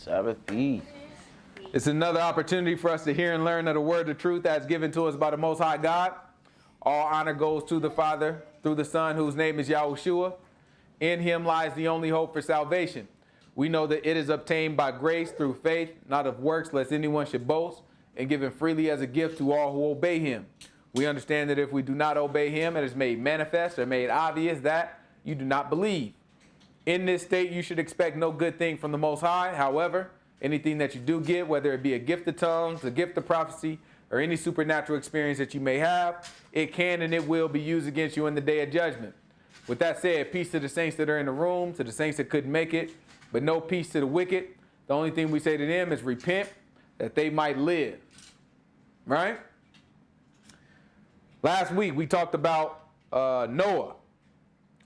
Sabbath, peace. It's another opportunity for us to hear and learn of the word of truth that's given to us by the Most High God. All honor goes to the Father through the Son, whose name is Yahushua. In him lies the only hope for salvation. We know that it is obtained by grace through faith, not of works, lest anyone should boast, and given freely as a gift to all who obey him. We understand that if we do not obey him, it is made manifest or made obvious that you do not believe. In this state, you should expect no good thing from the Most High. However, anything that you do get, whether it be a gift of tongues, a gift of prophecy, or any supernatural experience that you may have, it can and it will be used against you in the day of judgment. With that said, peace to the saints that are in the room, to the saints that couldn't make it, but no peace to the wicked. The only thing we say to them is repent, that they might live. Right? Last week, we talked about Noah.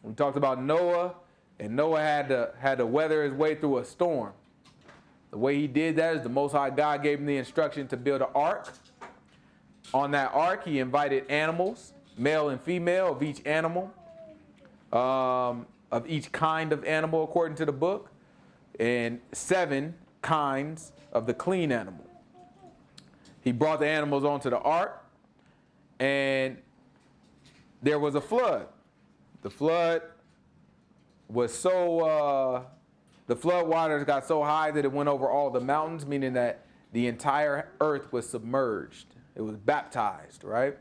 We talked about Noah, and Noah had to weather his way through a storm. The way he did that is the Most High God gave him the instruction to build an ark. On that ark, he invited animals, male and female of each animal, of each kind of animal according to the book, and 7 kinds of the clean animal. He brought the animals onto the ark, and there was a flood. The flood was the flood waters got so high that it went over all the mountains, meaning that the entire earth was submerged. It was baptized, right?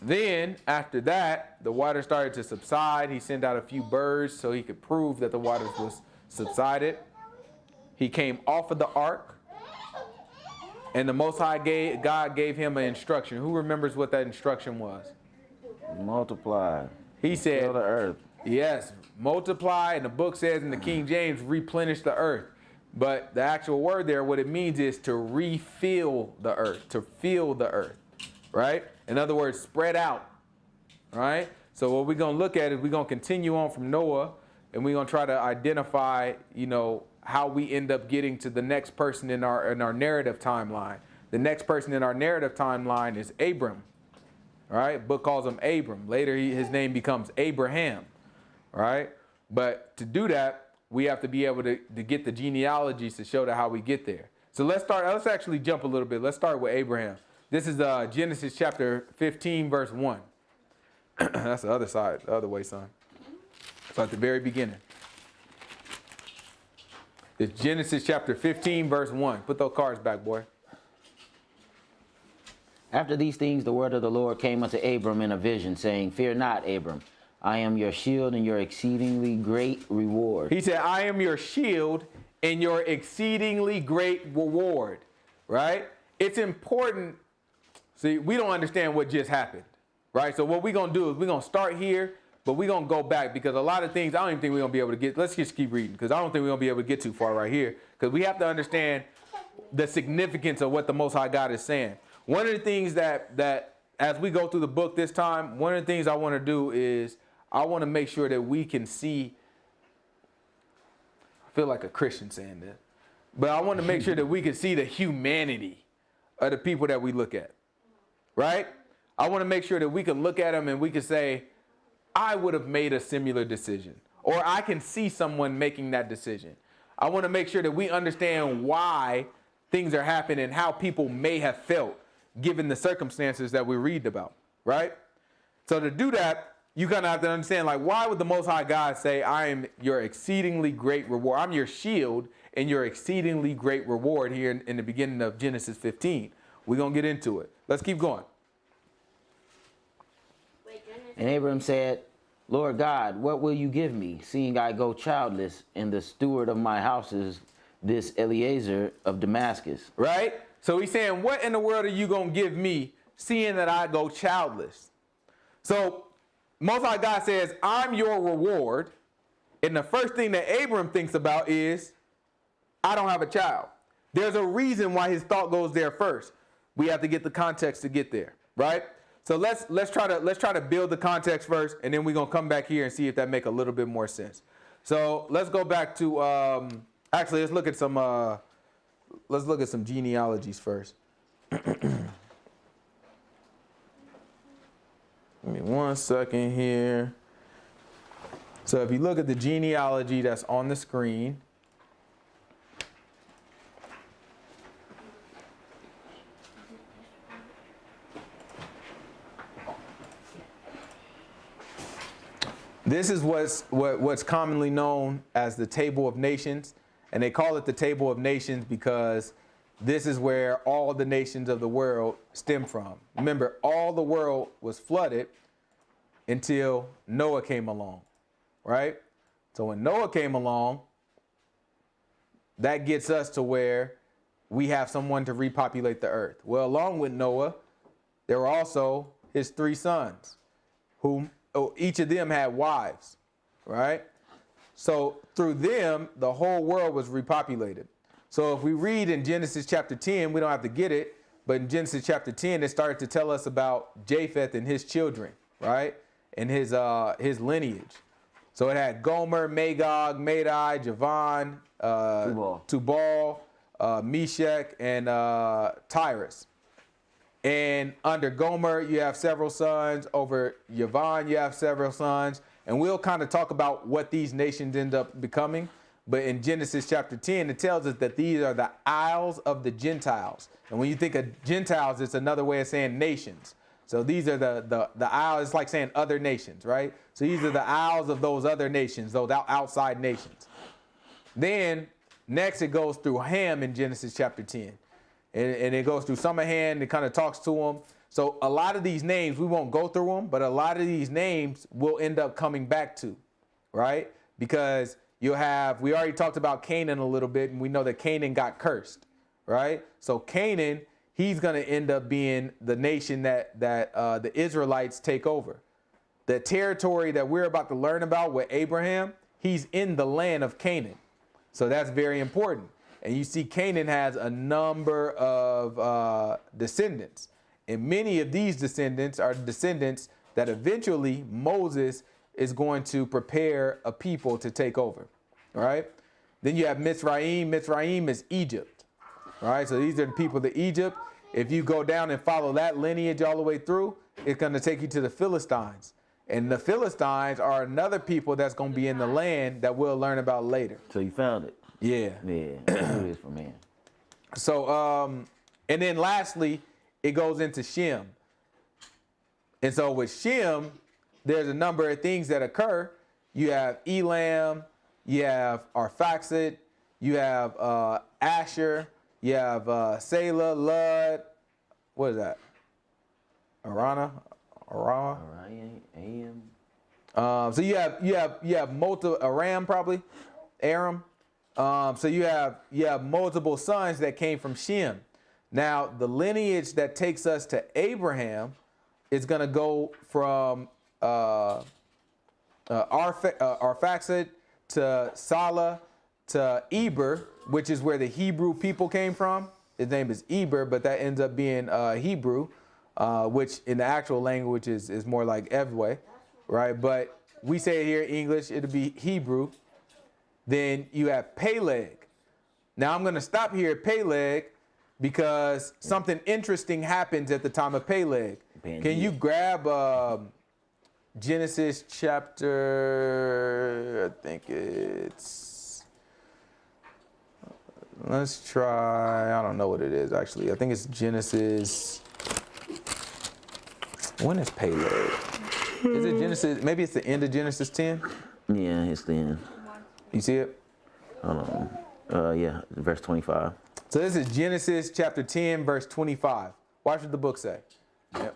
Then, after that, the water started to subside. He sent out a few birds so he could prove that the waters was subsided. He came off of the ark, and the Most High God gave him an instruction. Who remembers what that instruction was? Multiply. He said, fill the earth. Yes, multiply, and the book says in the King James, replenish the earth. But the actual word there, what it means is to refill the earth, to fill the earth, right? In other words, spread out, right? So what we're going to look at is we're going to continue on from Noah, and we're going to try to identify, how we end up getting to the next person in our narrative timeline. The next person in our narrative timeline is Abram, right? The book calls him Abram. Later, his name becomes Abraham, right? But to do that, we have to be able to get the genealogies to show how we get there. So let's actually jump a little bit. Let's start with Abraham. This is Genesis chapter 15, verse 1. That's the other side, the other way, son. So at the very beginning. It's Genesis chapter 15, verse 1. Put those cards back, boy. After these things, the word of the Lord came unto Abram in a vision, saying, Fear not, Abram. I am your shield and your exceedingly great reward. He said, I am your shield and your exceedingly great reward, right? It's important. See, we don't understand what just happened, right? So what we're going to do is we're going to start here, but we're going to go back because a lot of things I don't even think we're going to be able to get. Let's just keep reading because I don't think we're going to be able to get too far right here because we have to understand the significance of what the Most High God is saying. One of the things that as we go through the book this time, one of the things I want to do is I want to make sure that we can see, I feel like a Christian saying this, but I want to make sure that we can see the humanity of the people that we look at, right? I want to make sure that we can look at them and we can say, I would have made a similar decision, or I can see someone making that decision. I want to make sure that we understand why things are happening and how people may have felt given the circumstances that we read about, right? So to do that, you kind of have to understand, why would the Most High God say, I am your exceedingly great reward? I'm your shield and your exceedingly great reward here in the beginning of Genesis 15. We're going to get into it. Let's keep going. And Abram said, Lord God, what will you give me, seeing I go childless, and the steward of my house is this Eliezer of Damascus? Right? So he's saying, what in the world are you going to give me, seeing that I go childless? So Most High God says, I'm your reward. And the first thing that Abram thinks about is, I don't have a child. There's a reason why his thought goes there first. We have to get the context to get there, right? So let's try to build the context first, and then we're gonna come back here and see if that make a little bit more sense. So let's go back to actually let's look at some genealogies first. Give me 1 second here. So if you look at the genealogy that's on the screen, This is what's commonly known as the Table of Nations. And they call it the Table of Nations because this is where all the nations of the world stem from. Remember, all the world was flooded until Noah came along, right? So when Noah came along, that gets us to where we have someone to repopulate the earth. Well, along with Noah, there were also his 3 sons, whom each of them had wives, right? So through them, the whole world was repopulated. So if we read in Genesis chapter 10, we don't have to get it, but in Genesis chapter 10, it started to tell us about Japheth and his children, right? And his lineage. So it had Gomer, Magog, Madai, Javan, Tubal, Meshach, and Tyrus. And under Gomer, you have several sons. Over Javan, you have several sons. And we'll kind of talk about what these nations end up becoming. But in Genesis chapter 10, it tells us that these are the isles of the Gentiles. And when you think of Gentiles, it's another way of saying nations. So these are the isles, it's like saying other nations, right? So these are the isles of those other nations, those outside nations. Then next it goes through Ham in Genesis chapter 10. And it goes through some of Ham, it kind of talks to them. So a lot of these names, we won't go through them, but a lot of these names we'll end up coming back to, right? Because we already talked about Canaan a little bit, and we know that Canaan got cursed, right? So Canaan, he's going to end up being the nation that the Israelites take over. The territory that we're about to learn about with Abraham, he's in the land of Canaan. So that's very important. And you see Canaan has a number of descendants. And many of these descendants are descendants that eventually Moses is going to prepare a people to take over. All right. Then you have Mitzrayim. Mitzrayim is Egypt. All right. So these are the people of Egypt. If you go down and follow that lineage all the way through, it's going to take you to the Philistines. And the Philistines are another people that's going to be in the land that we'll learn about later. So you found it. Yeah. Yeah. It is for man. So, and then lastly, it goes into Shem. And so with Shem, there's a number of things that occur. You have Elam, you have Arphaxad, you have Asher, you have Selah, Lud. What is that? Arana? Am. So you have multiple Aram probably, Aram. So you have multiple sons that came from Shem. Now the lineage that takes us to Abraham is going to go from Arphaxad to Salah to Eber, which is where the Hebrew people came from. His name is Eber, but that ends up being Hebrew, which in the actual language is more like Evwe, right? But we say it here in English, it'll be Hebrew. Then you have Peleg. Now I'm going to stop here at Peleg because something interesting happens at the time of Peleg. Can you grab Genesis chapter, I think it's, let's try, I don't know what it is actually. I think it's Genesis, when is Peleg? Is it Genesis, maybe it's the end of Genesis 10? Yeah, it's the end. You see it? Hold on. Yeah, verse 25. So this is Genesis chapter 10, verse 25. Watch what the book say.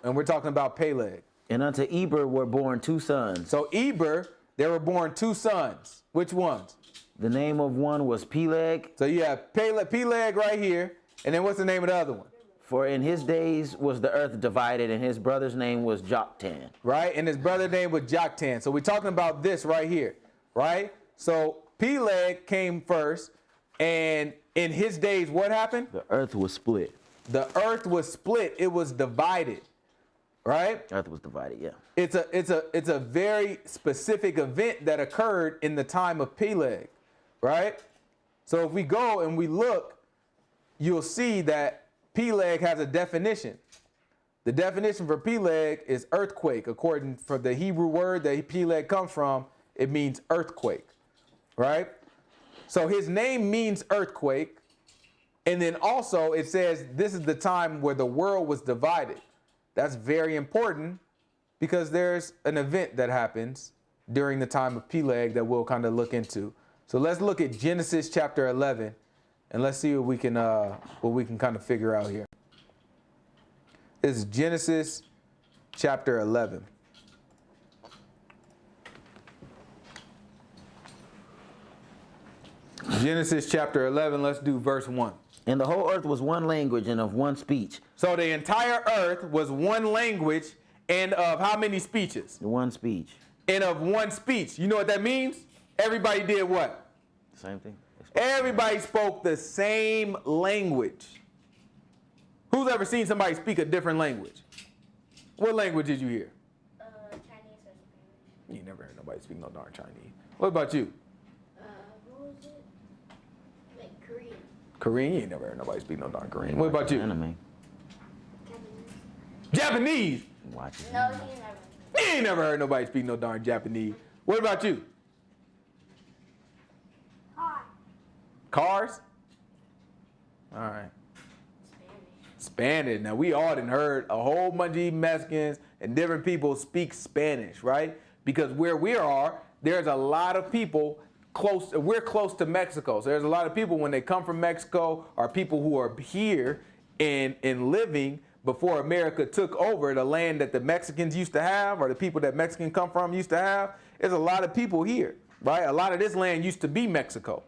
And we're talking about Peleg. And unto Eber were born 2 sons. So Eber, there were born 2 sons. Which ones? The name of one was Peleg. So you have Peleg right here. And then what's the name of the other one? For in his days was the earth divided, and his brother's name was Joktan. Right, and his brother's name was Joktan. So we're talking about this right here, right? So Peleg came first, and in his days, what happened? The earth was split. The earth was split. It was divided, right? Earth was divided, yeah. It's a very specific event that occurred in the time of Peleg, right? So if we go and we look, you'll see that Peleg has a definition. The definition for Peleg is earthquake. According to the Hebrew word that Peleg comes from, it means earthquake, right? So his name means earthquake. And then also it says this is the time where the world was divided. That's very important because there's an event that happens during the time of Peleg that we'll kind of look into. So let's look at Genesis chapter 11, and let's see what we can kind of figure out here. This is Genesis chapter 11. Genesis chapter 11, let's do verse 1. And the whole earth was one language and of one speech. So the entire earth was one language and of how many speeches? One speech. And of one speech. You know what that means? Everybody did what? Same thing. Everybody spoke the same language. Who's ever seen somebody speak a different language? What language did you hear? Chinese or Spanish. You never heard nobody speak no darn Chinese. What about you? What was it? Like Korean. Korean? You ain't never heard nobody speak no darn Korean. What about you? Anime. Japanese? Watch it. No, he never. You ain't never heard nobody speak no darn Japanese. What about you? Car. Cars? All right. Spanish. Now, we all done heard a whole bunch of these Mexicans and different people speak Spanish, right? Because where we are, there's a lot of people close. We're close to Mexico. So there's a lot of people when they come from Mexico or people who are here and living before America took over the land that the Mexicans used to have or the people that Mexicans come from used to have. There's a lot of people here, right? A lot of this land used to be Mexico,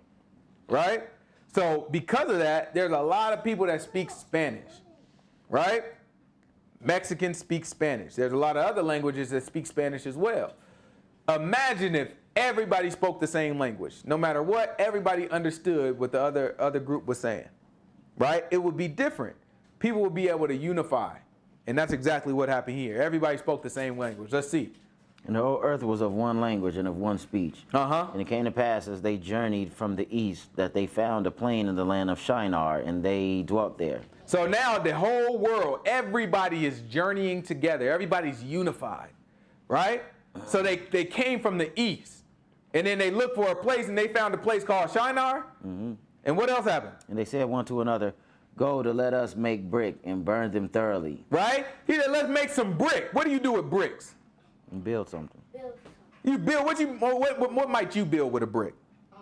right? So because of that, there's a lot of people that speak Spanish, right? Mexicans speak Spanish. There's a lot of other languages that speak Spanish as well. Imagine if everybody spoke the same language. No matter what, everybody understood what the other group was saying, right? It would be different. People would be able to unify. And that's exactly what happened here. Everybody spoke the same language. Let's see. And the whole earth was of one language and of one speech. Uh-huh. And it came to pass as they journeyed from the east that they found a plain in the land of Shinar, and they dwelt there. So now the whole world, everybody is journeying together. Everybody's unified, right? So they came from the east. And then they looked for a place, and they found a place called Shinar. Mm-hmm. And what else happened? And they said one to another, Go to let us make brick and burn them thoroughly. Right? He said, let's make some brick. What do you do with bricks? And build something. You build, what might you build with a brick? The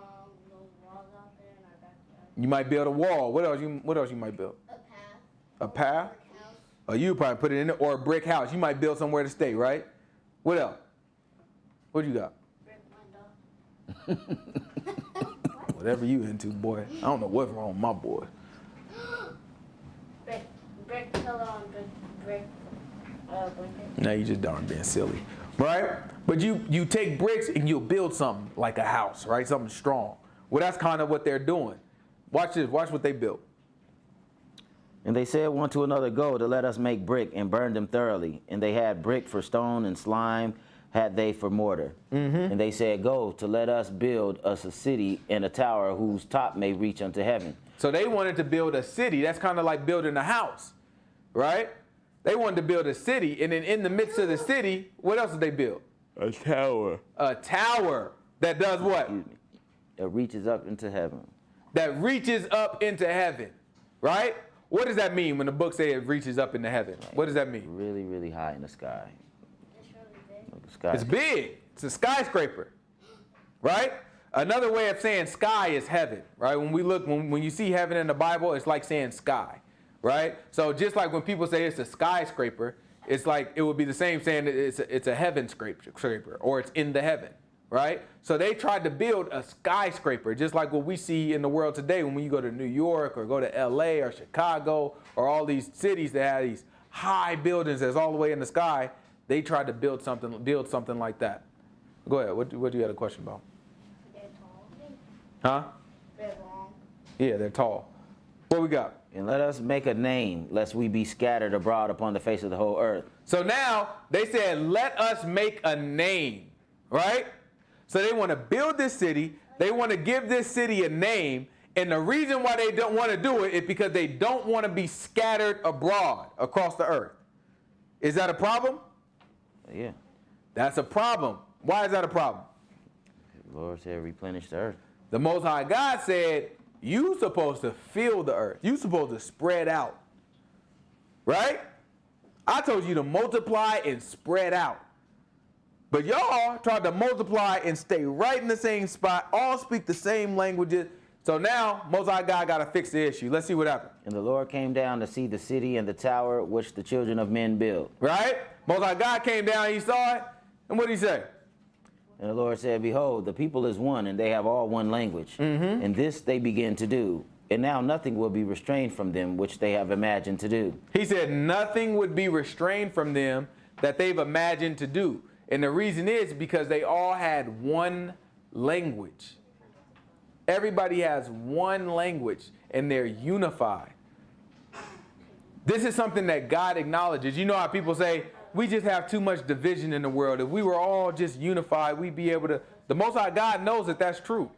walls out there in our backyard. You might build a wall. What else you might build? A path. A path? Brick house. Or you probably put it in it, or a brick house. You might build somewhere to stay, right? What else? What you got? Brick window. Whatever you into, boy. I don't know what's wrong with my boy. Brick pillow and brick blanket. Now you just darn being silly, right? But you take bricks and you'll build something like a house, right? Something strong. Well, that's kind of what they're doing. Watch this. Watch what they built. And they said one to another, Go to let us make brick and burn them thoroughly. And they had brick for stone, and slime had they for mortar. Mm-hmm. And they said, Go to let us build us a city and a tower whose top may reach unto heaven. So they wanted to build a city. That's kind of like building a house, right? They wanted to build a city, and then in the midst of the city, what else did they build? A tower. A tower that does what? Excuse me. It reaches up into heaven. That reaches up into heaven, right? What does that mean when the book says it reaches up into heaven? What does that mean? Really, really high in the sky. It's really big. Like the sky. It's big. It's a skyscraper, right? Another way of saying sky is heaven, right? When you see heaven in the Bible, it's like saying sky, right? So just like when people say it's a skyscraper, it's like it would be the same saying that it's a heaven scraper, or it's in the heaven, right? So they tried to build a skyscraper, just like what we see in the world today when you go to New York or go to LA or Chicago or all these cities that have these high buildings that's all the way in the sky. They tried to build something like that. Go ahead. What do you have a question about? They're tall. Huh? They're long. Yeah, they're tall. What we got? And let us make a name, lest we be scattered abroad upon the face of the whole earth. So now they said, let us make a name, right? So they want to build this city. They want to give this city a name. And the reason why they don't want to do it is because they don't want to be scattered abroad across the earth. Is that a problem? Yeah. That's a problem. Why is that a problem? The Lord said replenish the earth. The Most High God said, you supposed to fill the earth. You supposed to spread out. Right? I told you to multiply and spread out. But y'all tried to multiply and stay right in the same spot, all speak the same languages. So now Most High God got to fix the issue. Let's see what happened. And the Lord came down to see the city and the tower which the children of men build. Right? Most High God came down, he saw it, and what did he say? And the Lord said, behold, the people is one, and they have all one language. And this they begin to do. And now nothing will be restrained from them which they have imagined to do. He said nothing would be restrained from them that they've imagined to do. And the reason is because they all had one language. Everybody has one language, and they're unified. This is something that God acknowledges. You know how people say, we just have too much division in the world. If we were all just unified, we'd be able to. The Most High God knows that that's true.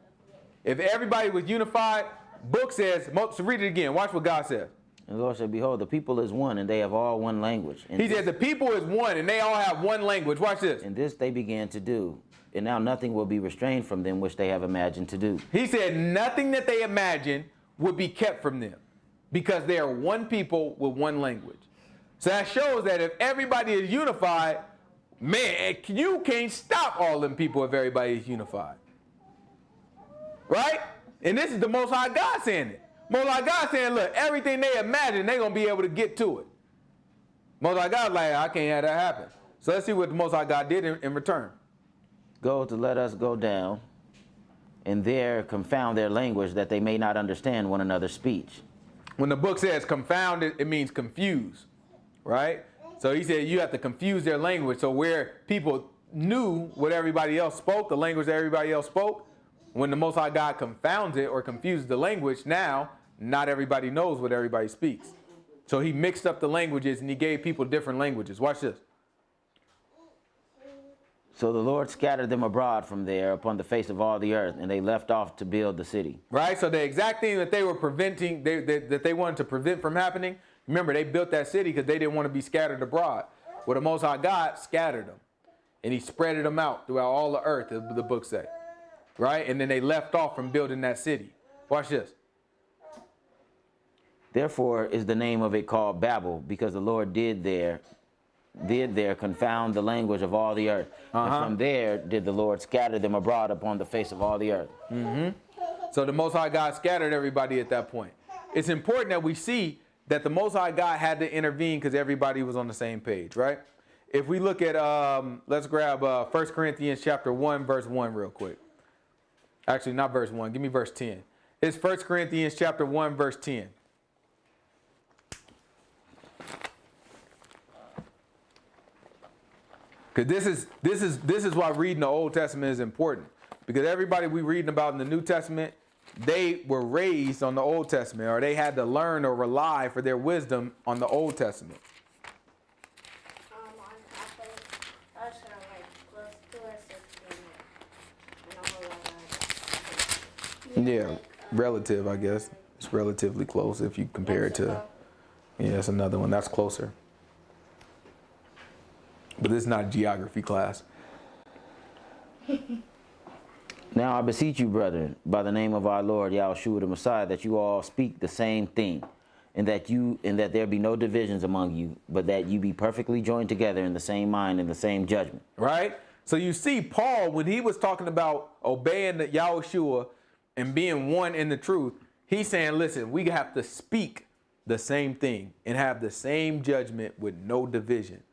If everybody was unified, book says, so read it again. Watch what God says. And the Lord said, behold, the people is one, and they have all one language. And He said the people is one, and they all have one language. Watch this. And this they began to do. And now nothing will be restrained from them which they have imagined to do. He said nothing that they imagine would be kept from them because they are one people with one language. So that shows that if everybody is unified, man, you can't stop all them people if everybody is unified. Right? And this is the Most High God saying it. Most High God saying, look, everything they imagine, they're going to be able to get to it. Most High God like, I can't have that happen. So let's see what the Most High God did in return. Go to let us go down, and there confound their language, that they may not understand one another's speech. When the book says confound, it means confuse, right? So he said you have to confuse their language. So where people knew what everybody else spoke, the language that everybody else spoke, when the Most High God confounds it or confuses the language, now not everybody knows what everybody speaks. So he mixed up the languages and he gave people different languages. Watch this. So the Lord scattered them abroad from there upon the face of all the earth, and they left off to build the city. Right? So the exact thing that they were preventing, that they wanted to prevent from happening, remember, they built that city because they didn't want to be scattered abroad. Well, the Most High God scattered them, and he spreaded them out throughout all the earth, the book says. Right? And then they left off from building that city. Watch this. Therefore is the name of it called Babel, because the Lord did there confound the language of all the earth. And from there did the Lord scatter them abroad upon the face of all the earth. So the Most High God scattered everybody at that point. It's important that we see that the Most High God had to intervene because everybody was on the same page, right? If we look at, let's grab 1 Corinthians chapter 1, verse 1 real quick. Actually, not verse 1. Give me verse 10. It's 1 Corinthians chapter 1, verse 10. Because this is why reading the Old Testament is important. Because everybody we reading about in the New Testament, they were raised on the Old Testament, or they had to learn or rely for their wisdom on the Old Testament. I should have like close to a 16. Yeah, relative, I guess. It's relatively close if you compare it to. Yeah, it's another one that's closer. But this is not a geography class. Now I beseech you, brethren, by the name of our Lord Yahushua the Messiah, that you all speak the same thing, and that there be no divisions among you, but that you be perfectly joined together in the same mind and the same judgment. Right? So you see, Paul, when he was talking about obeying the Yahushua and being one in the truth, he's saying, listen, we have to speak the same thing and have the same judgment with no division.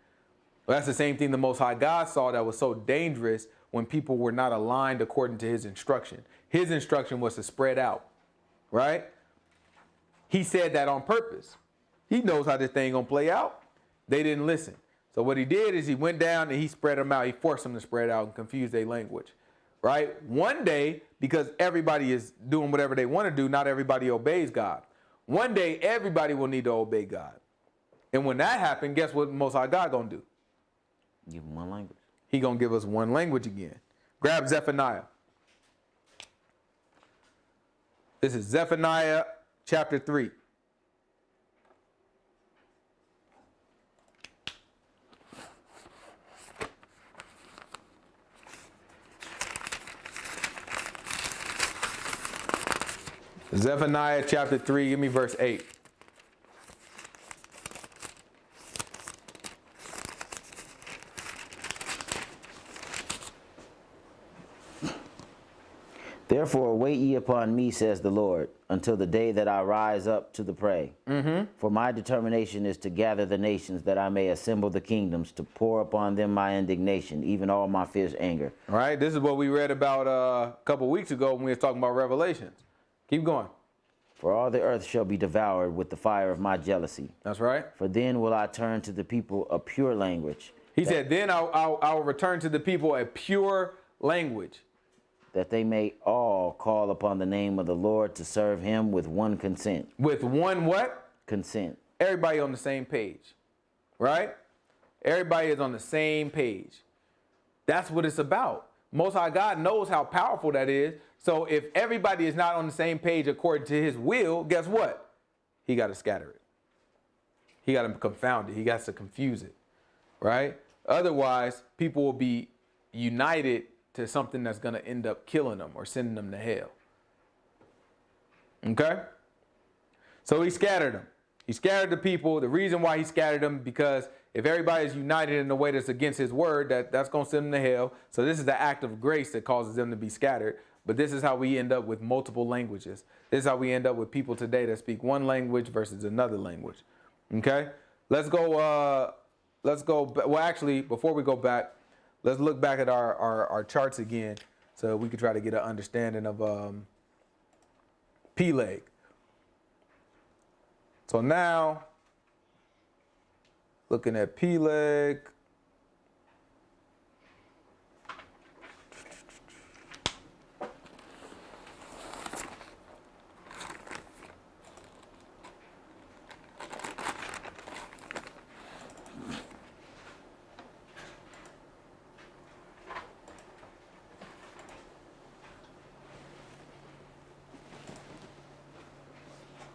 Well, that's the same thing the Most High God saw that was so dangerous when people were not aligned according to his instruction. His instruction was to spread out, right? He said that on purpose. He knows how this thing gonna play out. They didn't listen. So what he did is he went down and he spread them out. He forced them to spread out and confuse their language, right? One day, because everybody is doing whatever they want to do, not everybody obeys God. One day, everybody will need to obey God. And when that happens, guess what Most High God gonna do? Give them one language. He gonna give us one language again. Grab Zephaniah. This is Zephaniah chapter 3. Zephaniah chapter 3, give me verse 8. Therefore, wait ye upon me, says the Lord, until the day that I rise up to the prey. For my determination is to gather the nations, that I may assemble the kingdoms, to pour upon them my indignation, even all my fierce anger. All right, this is what we read about a couple weeks ago when we were talking about Revelations. Keep going. For all the earth shall be devoured with the fire of my jealousy. That's right. For then will I turn to the people a pure language. He said, then I'll return to the people a pure language. That they may all call upon the name of the Lord to serve him with one consent. With one what? Consent. Everybody on the same page, right? Everybody is on the same page. That's what it's about. Most High God knows how powerful that is. So if everybody is not on the same page according to his will, guess what? He got to scatter it. He got to confound it. He got to confuse it, right? Otherwise, people will be united to something that's going to end up killing them or sending them to hell. Okay? So he scattered them. He scattered the people. The reason why he scattered them, because if everybody is united in a way that's against his word, that's going to send them to hell. So this is the act of grace that causes them to be scattered. But this is how we end up with multiple languages. This is how we end up with people today that speak one language versus another language. Okay? Let's go. Well, actually, before we go back, let's look back at our charts again so we can try to get an understanding of Peleg. So now, looking at Peleg.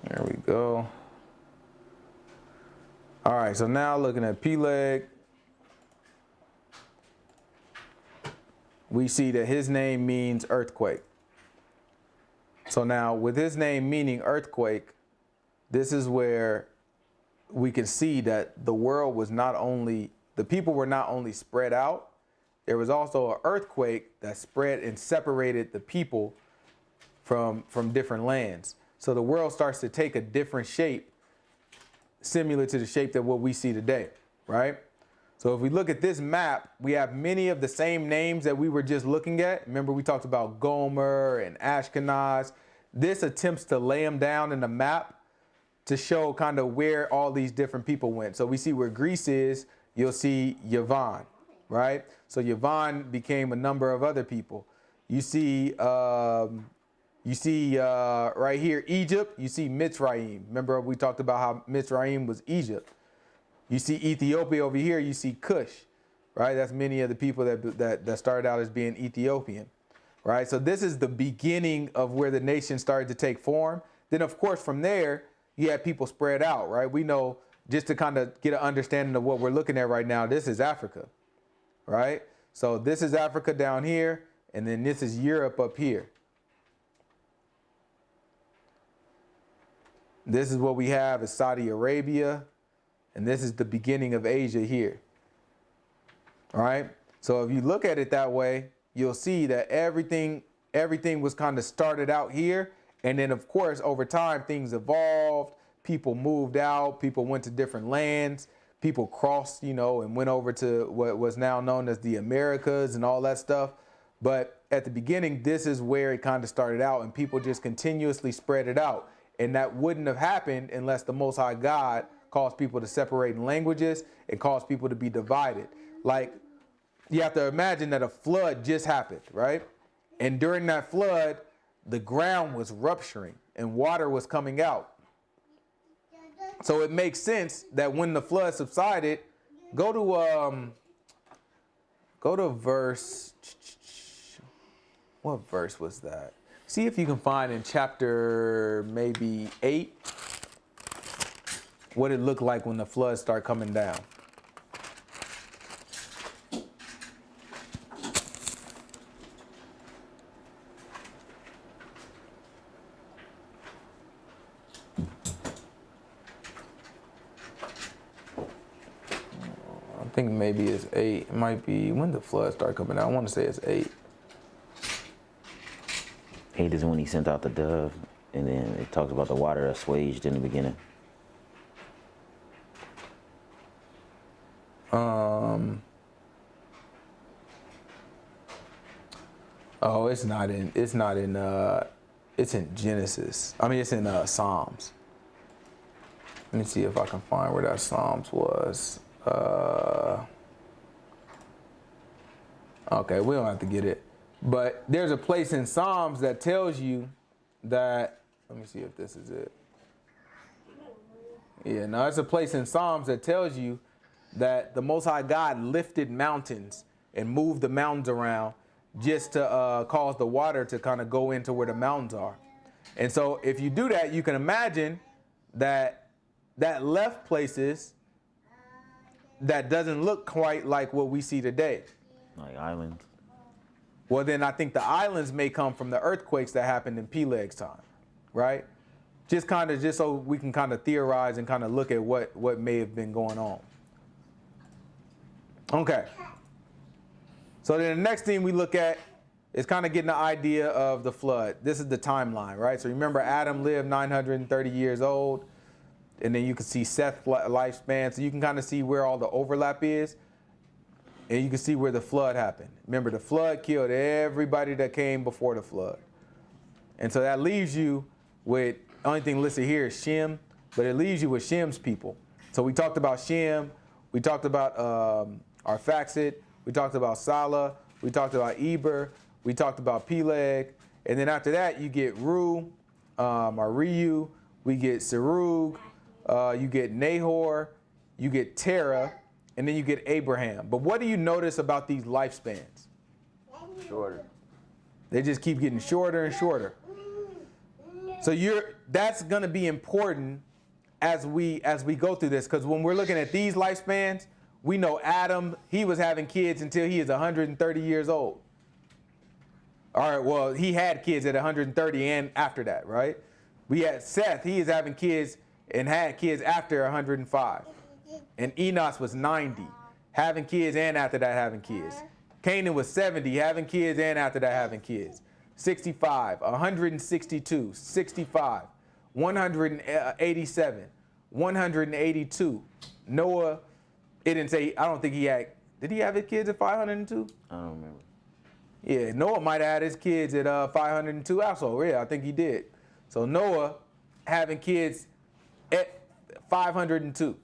There we go. All right, so now looking at Peleg, we see that his name means earthquake. So now with his name meaning earthquake, this is where we can see that the world was not only, the people were not only spread out, there was also an earthquake that spread and separated the people from different lands. So the world starts to take a different shape, similar to the shape that what we see today, right? So if we look at this map, we have many of the same names that we were just looking at. Remember, we talked about Gomer and Ashkenaz. This attempts to lay them down in the map to show kind of where all these different people went. So we see where Greece is, you'll see Yavan, right? So Yavan became a number of other people. You see right here, Egypt, you see Mitzrayim. Remember we talked about how Mitzrayim was Egypt. You see Ethiopia over here, you see Cush, right? That's many of the people that started out as being Ethiopian, right? So this is the beginning of where the nation started to take form. Then of course from there, you had people spread out, right? We know, just to kind of get an understanding of what we're looking at right now, this is Africa, right? So this is Africa down here, and then this is Europe up here. This is what we have is Saudi Arabia, and this is the beginning of Asia here. All right. So if you look at it that way, you'll see that everything was kind of started out here. And then, of course, over time, things evolved. People moved out. People went to different lands. People crossed, and went over to what was now known as the Americas and all that stuff. But at the beginning, this is where it kind of started out, and people just continuously spread it out. And that wouldn't have happened unless the Most High God caused people to separate in languages and caused people to be divided. Like, you have to imagine that a flood just happened, right? And during that flood, the ground was rupturing and water was coming out. So it makes sense that when the flood subsided, go to verse, what verse was that? See if you can find in chapter maybe 8 what it looked like when the floods start coming down. I think maybe it's 8. It might be when the floods start coming down. I want to say it's 8. 8 is when he sent out the dove, and then it talks about the water assuaged in the beginning. Oh, it's in Genesis. I mean, it's in Psalms. Let me see if I can find where that Psalms was. Okay, we don't have to get it. But there's a place in Psalms that tells you that, let me see if this is it. Yeah, no, it's a place in Psalms that tells you that the Most High God lifted mountains and moved the mountains around just to cause the water to kind of go into where the mountains are. And so if you do that, you can imagine that left places that doesn't look quite like what we see today. Like islands. Well, then I think the islands may come from the earthquakes that happened in Peleg's time, right? Just so we can kind of theorize and kind of look at what may have been going on. Okay. So then the next thing we look at is kind of getting the idea of the flood. This is the timeline, right? So remember Adam lived 930 years old, and then you can see Seth's lifespan. So you can kind of see where all the overlap is, and you can see where the flood happened. Remember, the flood killed everybody that came before the flood. And so that leaves you with, only thing listed here is Shem, but it leaves you with Shem's people. So we talked about Shem, we talked about Arphaxad, we talked about Salah, we talked about Eber, we talked about Peleg, and then after that you get Ru, or Reu, we get Serug, you get Nahor, you get Terah, and then you get Abraham. But what do you notice about these lifespans? Shorter. They just keep getting shorter and shorter. So that's going to be important as we go through this, because when we're looking at these lifespans, we know Adam, he was having kids until he is 130 years old. All right, well, he had kids at 130 and after that, right? We had Seth, he is having kids and had kids after 105. And Enos was 90, having kids and after that having kids. Canaan was 70, having kids and after that having kids. 65, 162, 65, 187, 182. Noah, it didn't say, I don't think he had, did he have his kids at 502? I don't remember. Yeah, Noah might have had his kids at 502 also. Yeah, I think he did. So Noah having kids at 502,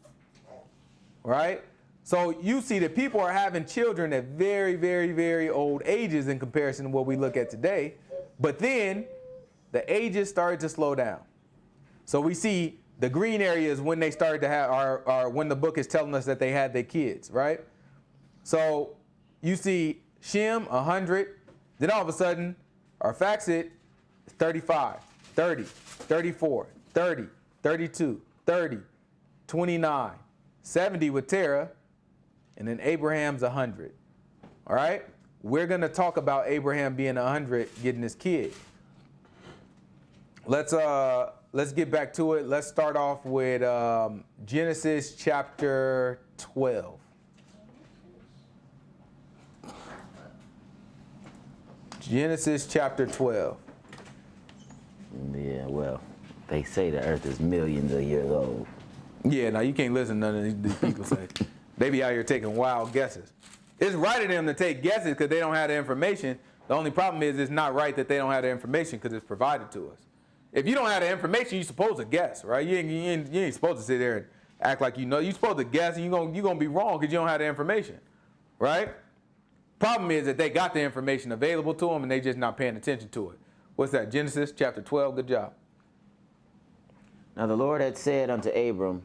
right? So you see that people are having children at very, very, very old ages in comparison to what we look at today. But then the ages started to slow down. So we see the green areas when they started to have, are when the book is telling us that they had their kids, right? So you see Shem, 100. Then all of a sudden, Arphaxad, 35, 30, 34, 30, 32, 30, 29, 70 with Terah, and then Abraham's 100. All right? We're going to talk about Abraham being 100, getting his kid. Let's get back to it. Let's start off with Genesis chapter 12. Genesis chapter 12. Yeah, well, they say the earth is millions of years old. Yeah, now you can't listen to none of these people say. They be out here taking wild guesses. It's right of them to take guesses because they don't have the information. The only problem is it's not right that they don't have the information because it's provided to us. If you don't have the information, you're supposed to guess, right? You ain't supposed to sit there and act like you know. You're supposed to guess, and you're gonna be wrong because you don't have the information, right? Problem is that they got the information available to them and they just not paying attention to it. What's that? Genesis chapter 12. Good job. Now the Lord had said unto Abram,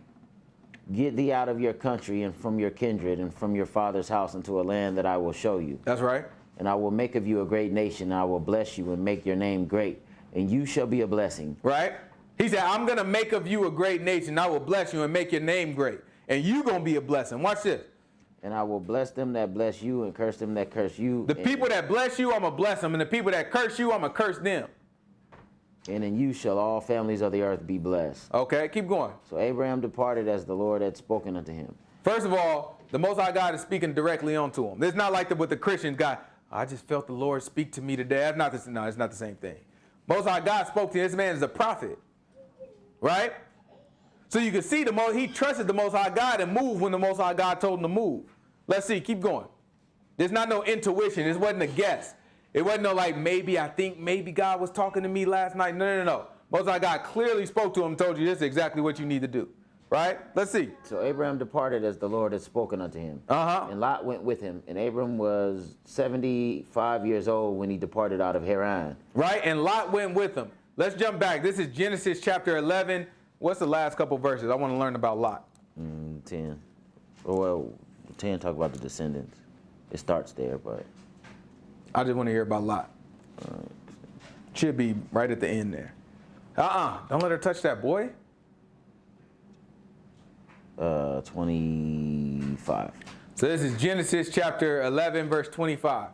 get thee out of your country and from your kindred and from your father's house into a land that I will show you. That's right. And I will make of you a great nation, and I will bless you and make your name great, and you shall be a blessing. Right? He said, I'm going to make of you a great nation. I will bless you and make your name great. And you going to be a blessing. Watch this. And I will bless them that bless you and curse them that curse you. The people that bless you, I'm going to bless them. And the people that curse you, I'm going to curse them. And in you shall all families of the earth be blessed. Okay, keep going. So Abraham departed as the Lord had spoken unto him. First of all, the Most High God is speaking directly onto him. It's not like with the Christian guy, I just felt the Lord speak to me today. That's not the, no, it's not the same thing. Most High God spoke to this man as a prophet, right? So you can see he trusted the Most High God and moved when the Most High God told him to move. Let's see, keep going. There's not no intuition. This wasn't a guess. It wasn't no like, I think maybe God was talking to me last night. No. Most High God clearly spoke to him and told you this is exactly what you need to do, right? Let's see. So Abraham departed as the Lord had spoken unto him. And Lot went with him. And Abram was 75 years old when he departed out of Haran. Right, and Lot went with him. Let's jump back. This is Genesis chapter 11. What's the last couple verses? I want to learn about Lot. 10. Well, 10 talk about the descendants. It starts there, but I just want to hear about Lot. Should be right at the end there. Don't let her touch that, boy. 25. So this is Genesis chapter 11, verse 25.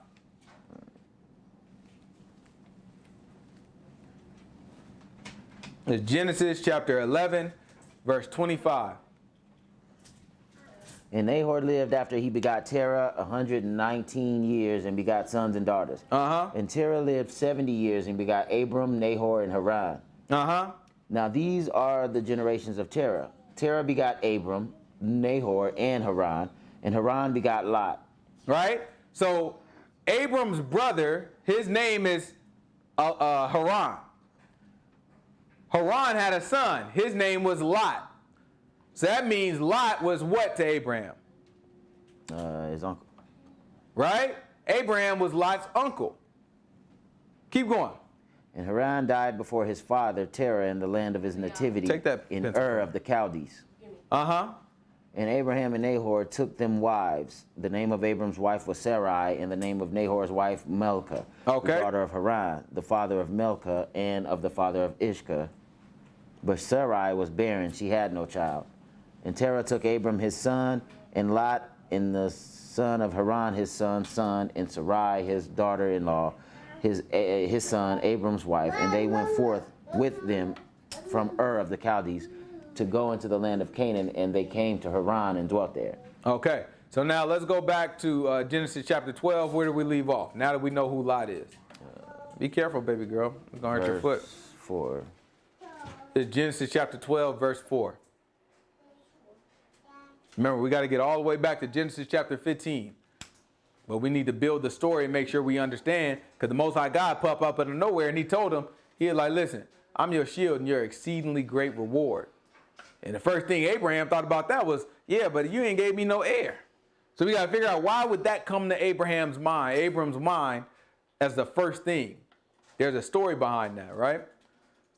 It's Genesis chapter 11, verse 25. And Nahor lived after he begot Terah 119 years and begot sons and daughters. And Terah lived 70 years and begot Abram, Nahor, and Haran. Now these are the generations of Terah. Terah begot Abram, Nahor, and Haran begot Lot. Right? So Abram's brother, his name is Haran. Haran had a son. His name was Lot. So that means Lot was what to Abraham? His uncle. Right? Abraham was Lot's uncle. Keep going. And Haran died before his father Terah in the land of his nativity in Ur of the Chaldees. And Abraham and Nahor took them wives. The name of Abram's wife was Sarai, and the name of Nahor's wife Milcah, the daughter of Haran, the father of Milcah, and of the father of Ishkah. But Sarai was barren, she had no child. And Terah took Abram his son, and Lot, and the son of Haran his son's son, and Sarai his daughter-in-law, his son Abram's wife, and they went forth with them from Ur of the Chaldees to go into the land of Canaan, and they came to Haran and dwelt there. Okay, so now let's go back to Genesis chapter 12. Where did we leave off? Now that we know who Lot is. Be careful, baby girl. It's going to hurt your foot. 4. It's Genesis chapter 12, verse 4. Remember, we got to get all the way back to Genesis chapter 15. But we need to build the story and make sure we understand, because the Most High God popped up out of nowhere, and he told him, he was like, listen, I'm your shield and your exceedingly great reward. And the first thing Abraham thought about that was, yeah, but you ain't gave me no heir. So we got to figure out, why would that come to Abram's mind as the first thing? There's a story behind that, right?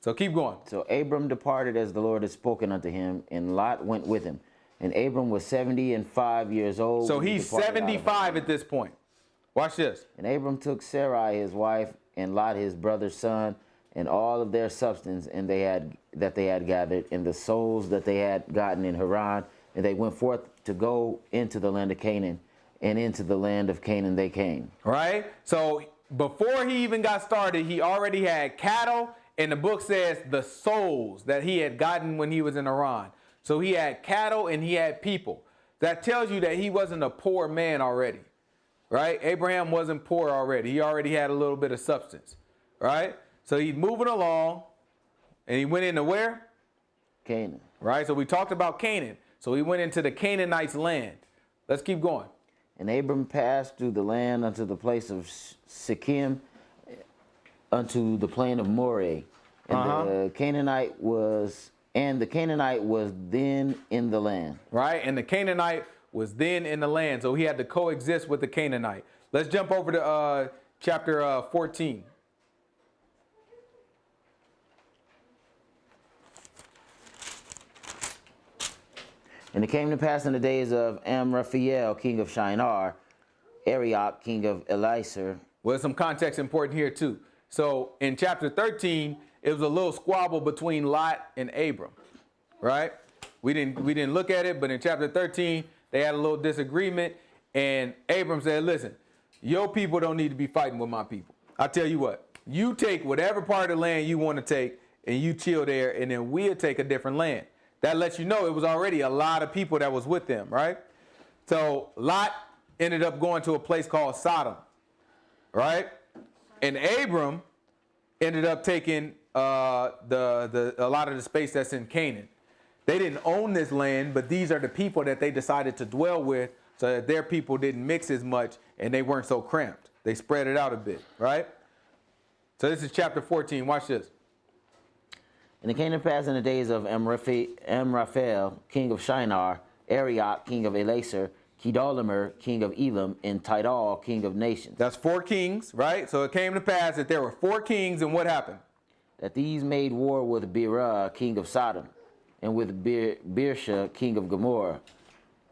So keep going. So Abram departed as the Lord had spoken unto him, and Lot went with him. And Abram was 75 years old. So he's 75 at this point. Watch this. And Abram took Sarai his wife, and Lot his brother's son, and all of their substance and they had gathered, and the souls that they had gotten in Haran, and they went forth to go into the land of Canaan, and into the land of Canaan they came. Right? So before he even got started, he already had cattle, and the book says the souls that he had gotten when he was in Haran. So he had cattle and he had people. That tells you that he wasn't a poor man already, right? Abraham wasn't poor already. He already had a little bit of substance, right? So he's moving along, and he went into where? Canaan. Right? So we talked about Canaan. So he went into the Canaanites' land. Let's keep going. And Abram passed through the land unto the place of Shechem, unto the plain of Moreh. And the Canaanite was then in the land. Right? And the Canaanite was then in the land. So he had to coexist with the Canaanite. Let's jump over to chapter 14. And it came to pass in the days of Amraphel, king of Shinar, Arioch, king of Elisar. Well, there's some context important here too. So in chapter 13, it was a little squabble between Lot and Abram, right? We didn't look at it, but in chapter 13, they had a little disagreement, and Abram said, listen, your people don't need to be fighting with my people. I tell you what, you take whatever part of the land you want to take, and you chill there, and then we'll take a different land. That lets you know it was already a lot of people that was with them, right? So Lot ended up going to a place called Sodom, right? And Abram ended up taking a lot of the space that's in Canaan. They didn't own this land, but these are the people that they decided to dwell with so that their people didn't mix as much and they weren't so cramped. They spread it out a bit, right? So this is chapter 14. Watch this. And it came to pass in the days of Amraphel, king of Shinar, Arioch, king of Elaser, Kedorlaomer, king of Elam, and Tidal, king of nations. That's 4 kings, right? So it came to pass that there were 4 kings, and what happened? That these made war with Birah, king of Sodom, and with Birsha, king of Gomorrah,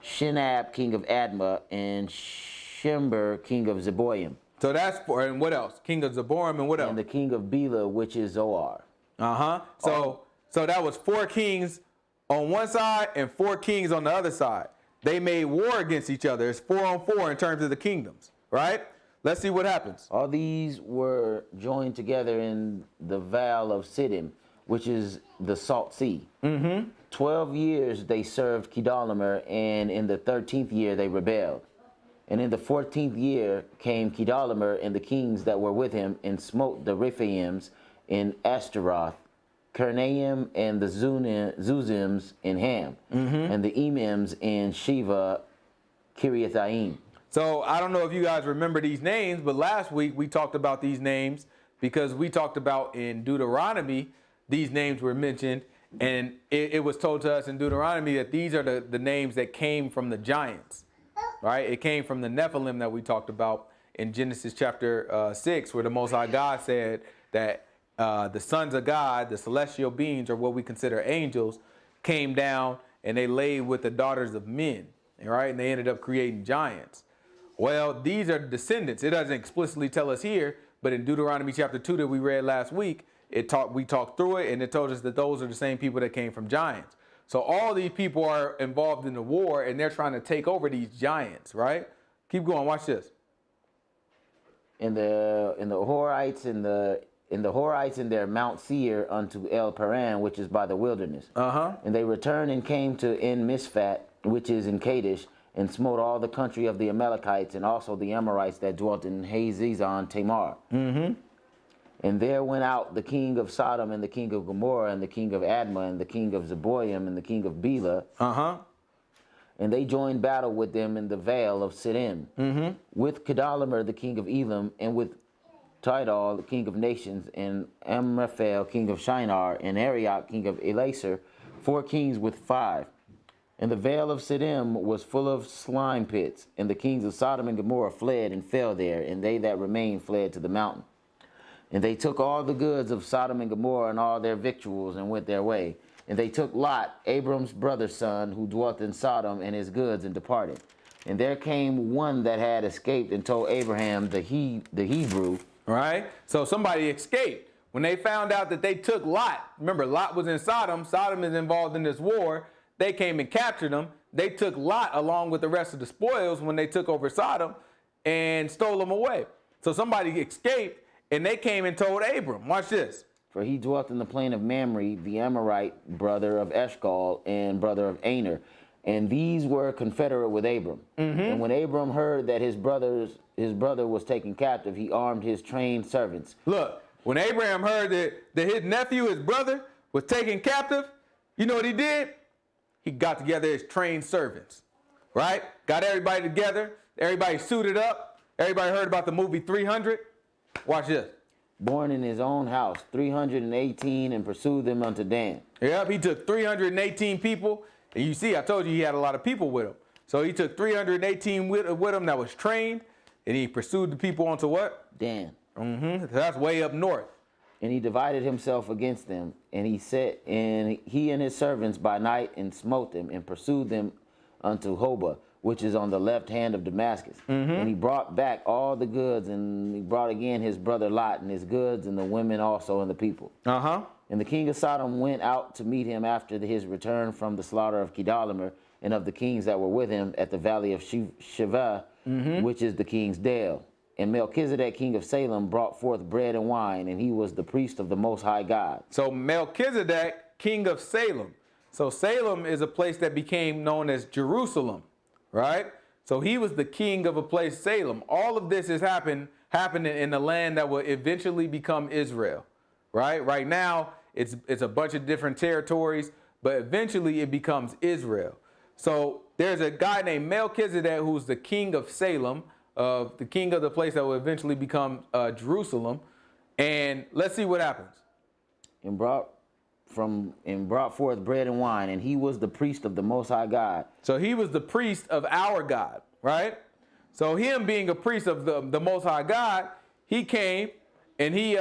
Shinab, king of Admah, and Shimber, king of Zeboim. So that's 4, and what else? King of Zeboim, and what else? And the king of Bela, which is Zoar. So that was 4 kings on one side and 4 kings on the other side. They made war against each other. It's 4 on 4 in terms of the kingdoms, right? Let's see what happens. All these were joined together in the Vale of Siddim, which is the Salt Sea. 12 years they served Kedorlaomer, and in the 13th year they rebelled. And in the 14th year came Kedorlaomer and the kings that were with him, and smote the Rephaims in Ashtaroth, Karnaim, and the Zuzims in Ham, and the Emims in Sheva, Kiriathaim. So I don't know if you guys remember these names, but last week we talked about these names because we talked about in Deuteronomy, these names were mentioned, and it was told to us in Deuteronomy that these are the names that came from the giants, right? It came from the Nephilim that we talked about in Genesis chapter 6, where the Most High God said that the sons of God, the celestial beings, or what we consider angels, came down and they laid with the daughters of men, right? And they ended up creating giants. Well, these are descendants. It doesn't explicitly tell us here, but in Deuteronomy chapter 2 that we read last week, we talked through it, and it told us that those are the same people that came from giants. So all these people are involved in the war, and they're trying to take over these giants, right? Keep going. Watch this. In the Horites in the Horites in their Mount Seir unto El Paran, which is by the wilderness. And they returned and came to En Mishpat, which is in Kadesh, and smote all the country of the Amalekites, and also the Amorites that dwelt in Hazezon Tamar. And there went out the king of Sodom, and the king of Gomorrah, and the king of Admah, and the king of Zeboim, and the king of Bela. And they joined battle with them in the Vale of Siddim, with Kedorlaomer, the king of Elam, and with Tidal, the king of nations, and Amraphel, king of Shinar, and Arioch, king of Elaser, 4 kings with 5. And the Vale of Siddim was full of slime pits, and the kings of Sodom and Gomorrah fled and fell there, and they that remained fled to the mountain. And they took all the goods of Sodom and Gomorrah and all their victuals, and went their way. And they took Lot, Abram's brother's son, who dwelt in Sodom, and his goods, and departed. And there came one that had escaped, and told Abraham the Hebrew. Right? So somebody escaped. When they found out that they took Lot, remember Lot was in Sodom. Sodom is involved in this war. They came and captured him. They took Lot along with the rest of the spoils when they took over Sodom and stole him away. So somebody escaped, and they came and told Abram. Watch this. For he dwelt in the plain of Mamre, the Amorite, brother of Eshcol, and brother of Aner. And these were confederate with Abram. And when Abram heard that his brother was taken captive, he armed his trained servants. Look, when Abraham heard that his nephew, his brother, was taken captive, you know what he did? He got together his trained servants, right? Got everybody together. Everybody suited up. Everybody heard about the movie 300. Watch this. Born in his own house, 318, and pursued them unto Dan. Yep, he took 318 people. And you see, I told you he had a lot of people with him. So he took 318 with him that was trained, and he pursued the people onto what? Dan. So that's way up north. And he divided himself against them, and he and his servants by night, and smote them, and pursued them unto Hobah, which is on the left hand of Damascus. And he brought back all the goods, and he brought again his brother Lot, and his goods, and the women also, and the people. And the king of Sodom went out to meet him after his return from the slaughter of Kedorlaomer, and of the kings that were with him at the valley of Sheva, which is the king's dale. And Melchizedek, king of Salem, brought forth bread and wine, and he was the priest of the Most High God. So Melchizedek, king of Salem. So Salem is a place that became known as Jerusalem, right? So he was the king of a place, Salem. All of this is happening in the land that will eventually become Israel, right? Right now, it's a bunch of different territories, but eventually it becomes Israel. So there's a guy named Melchizedek who's the king of Salem, the king of the place that will eventually become Jerusalem. And let's see what happens. And brought forth bread and wine, and he was the priest of the Most High God. So he was the priest of our God, right? So him being a priest of the Most High God, he came and he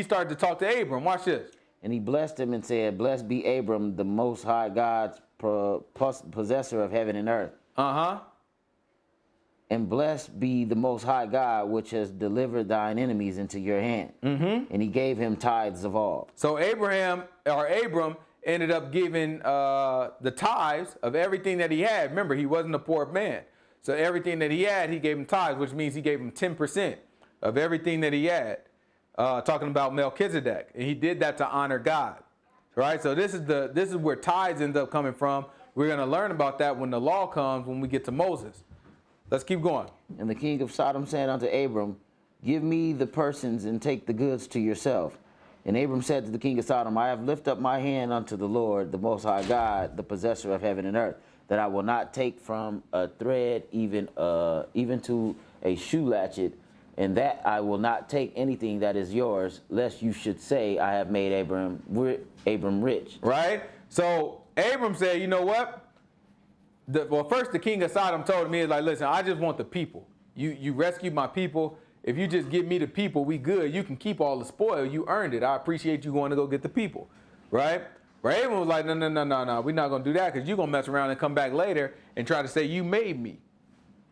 started to talk to Abram. Watch this. And he blessed him and said, "Blessed be Abram, the Most High God's possessor of heaven and earth. And blessed be the Most High God, which has delivered thine enemies into your hand." And he gave him tithes of all. So Abram ended up giving the tithes of everything that he had. Remember, he wasn't a poor man. So everything that he had, he gave him tithes, which means he gave him 10% of everything that he had. Talking about Melchizedek. And he did that to honor God. Right? So this is where tithes end up coming from. We're going to learn about that when the law comes, when we get to Moses. Let's keep going. And the king of Sodom said unto Abram, "Give me the persons and take the goods to yourself." And Abram said to the king of Sodom, "I have lifted up my hand unto the Lord, the Most High God, the possessor of heaven and earth, that I will not take from a thread even to a shoe latchet, and that I will not take anything that is yours, lest you should say, I have made Abram rich." Right? So Abram said, you know what? First the king of Sodom told me, like, listen, I just want the people. You rescued my people. If you just give me the people, we good. You can keep all the spoil. You earned it. I appreciate you going to go get the people. Right? But Abram was like, no. We're not going to do that because you're going to mess around and come back later and try to say you made me.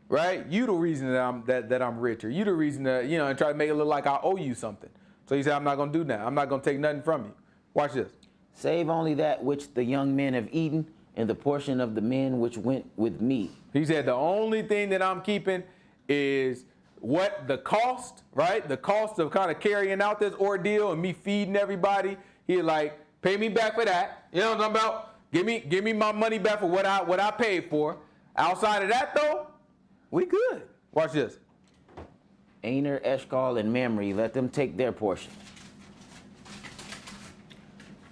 Right? You the reason that I'm rich, or you the reason that, and try to make it look like I owe you something. So he said, I'm not going to do that. I'm not going to take nothing from you. Watch this. "Save only that which the young men have eaten, and the portion of the men which went with me." He said, the only thing that I'm keeping is what the cost, right? The cost of kind of carrying out this ordeal and me feeding everybody. He like, pay me back for that. You know what I'm talking about? Give me my money back for what I paid for. Outside of that though, we good. Watch this. Aner, Eshcol, and Mamre, let them take their portion.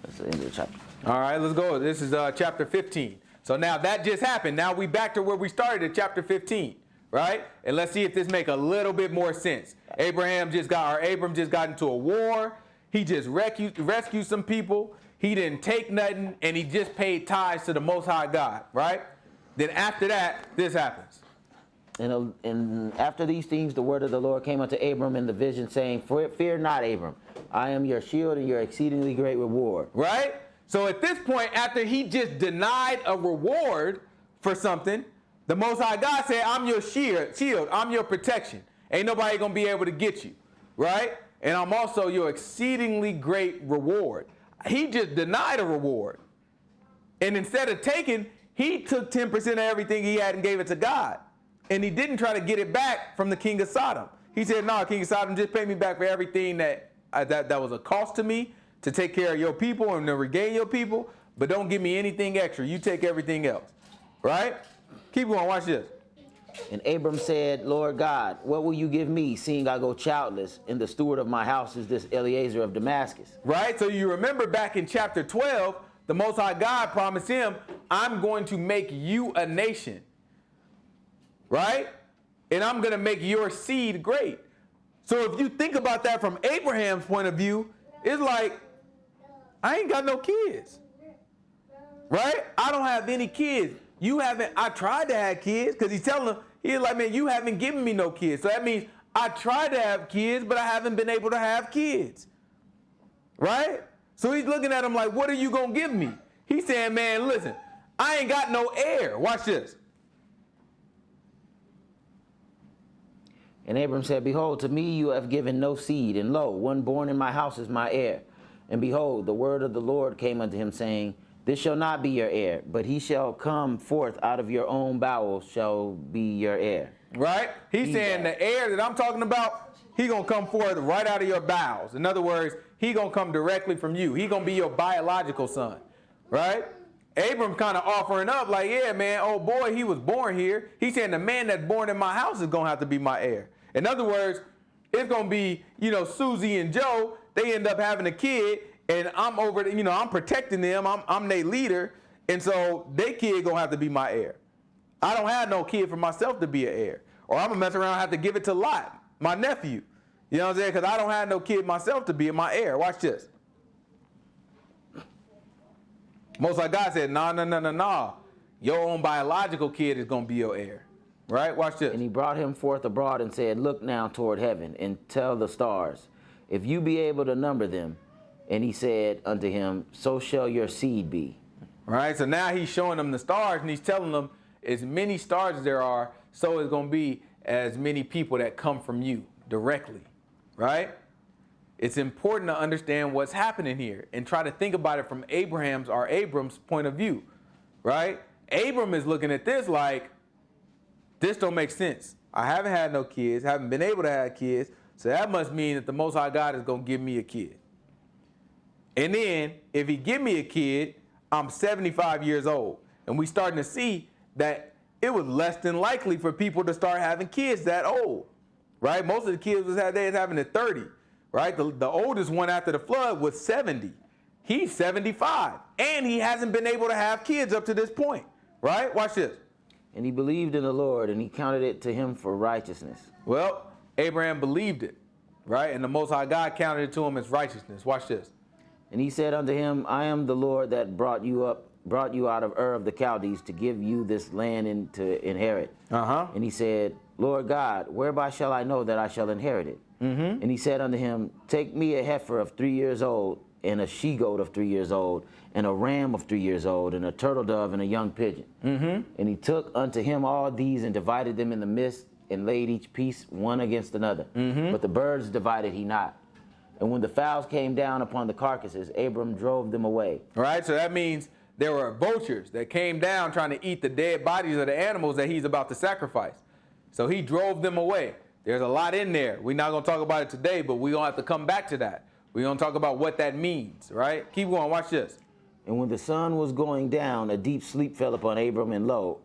That's the end of the chapter. All right, let's go. This is chapter 15. So now that just happened. Now we back to where we started at chapter 15, right? And let's see if this make a little bit more sense. Abram just got into a war. He just rescued some people. He didn't take nothing, and he just paid tithes to the Most High God, right? Then after that, this happens. And after these things, the word of the Lord came unto Abram in the vision, saying, "Fear not, Abram. I am your shield and your exceedingly great reward." Right? So at this point, after he just denied a reward for something, the Most High God said, I'm your shield, I'm your protection. Ain't nobody going to be able to get you, right? And I'm also your exceedingly great reward. He just denied a reward. And instead of taking, he took 10% of everything he had and gave it to God. And he didn't try to get it back from the king of Sodom. He said, no, king of Sodom, just pay me back for everything that was a cost to me, to take care of your people and to regain your people, but don't give me anything extra. You take everything else, right? Keep going, watch this. And Abram said, "Lord God, what will you give me, seeing I go childless, and the steward of my house is this Eliezer of Damascus?" Right, so you remember back in chapter 12, the Most High God promised him, I'm going to make you a nation, right? And I'm going to make your seed great. So if you think about that from Abraham's point of view, it's like, I ain't got no kids, right? I don't have any kids. I tried to have kids, because he's telling them, he's like, man, you haven't given me no kids. So that means I tried to have kids, but I haven't been able to have kids, right? So he's looking at him like, what are you going to give me? He's saying, man, listen, I ain't got no heir. Watch this. And Abram said, "Behold, to me you have given no seed, and lo, one born in my house is my heir. And behold, the word of the Lord came unto him, saying, This shall not be your heir, but he shall come forth out of your own bowels shall be your heir." Right? He's saying the heir that I'm talking about, he going to come forth right out of your bowels. In other words, he going to come directly from you. He going to be your biological son. Right? Abram kind of offering up like, yeah, man, oh boy, he was born here. He's saying the man that's born in my house is going to have to be my heir. In other words, it's going to be, Susie and Joe. they end up having a kid, and I'm over, I'm protecting them. I'm their leader, and so their kid gonna have to be my heir. I don't have no kid for myself to be an heir, or I'm gonna mess around and have to give it to Lot, my nephew. You know what I'm saying? Because I don't have no kid myself to be my heir. Watch this. Most High God said, no. Your own biological kid is going to be your heir. Right? Watch this. And he brought him forth abroad and said, look now toward heaven and tell the stars, if you be able to number them. And he said unto him, so shall your seed be. Right? So now he's showing them the stars, and he's telling them, as many stars as there are, so it's going to be as many people that come from you directly. Right? It's important to understand what's happening here and try to think about it from Abram's point of view, right? Abram is looking at this like, this don't make sense. I haven't had no kids, haven't been able to have kids, so that must mean that the Most High God is going to give me a kid. And then, if he give me a kid, I'm 75 years old. And we starting to see that it was less than likely for people to start having kids that old, right? Most of the kids was having at 30. Right? The oldest one after the flood was 70. He's 75. And he hasn't been able to have kids up to this point. Right? Watch this. And he believed in the Lord, and he counted it to him for righteousness. Well, Abraham believed it. Right? And the Most High God counted it to him as righteousness. Watch this. And he said unto him, I am the Lord that brought you out of Ur of the Chaldees to give you this land to inherit. And he said, Lord God, whereby shall I know that I shall inherit it? And he said unto him, take me a heifer of 3 years old, and a she-goat of 3 years old, and a ram of 3 years old, and a turtle dove, and a young pigeon. And he took unto him all these, and divided them in the midst, and laid each piece one against another. But the birds divided he not. And when the fowls came down upon the carcasses, Abram drove them away. All right, so that means there were vultures that came down trying to eat the dead bodies of the animals that he's about to sacrifice. So he drove them away. There's a lot in there. We're not going to talk about it today, but we're going to have to come back to that. We're going to talk about what that means, right? Keep going. Watch this. And when the sun was going down, a deep sleep fell upon Abram, and lo,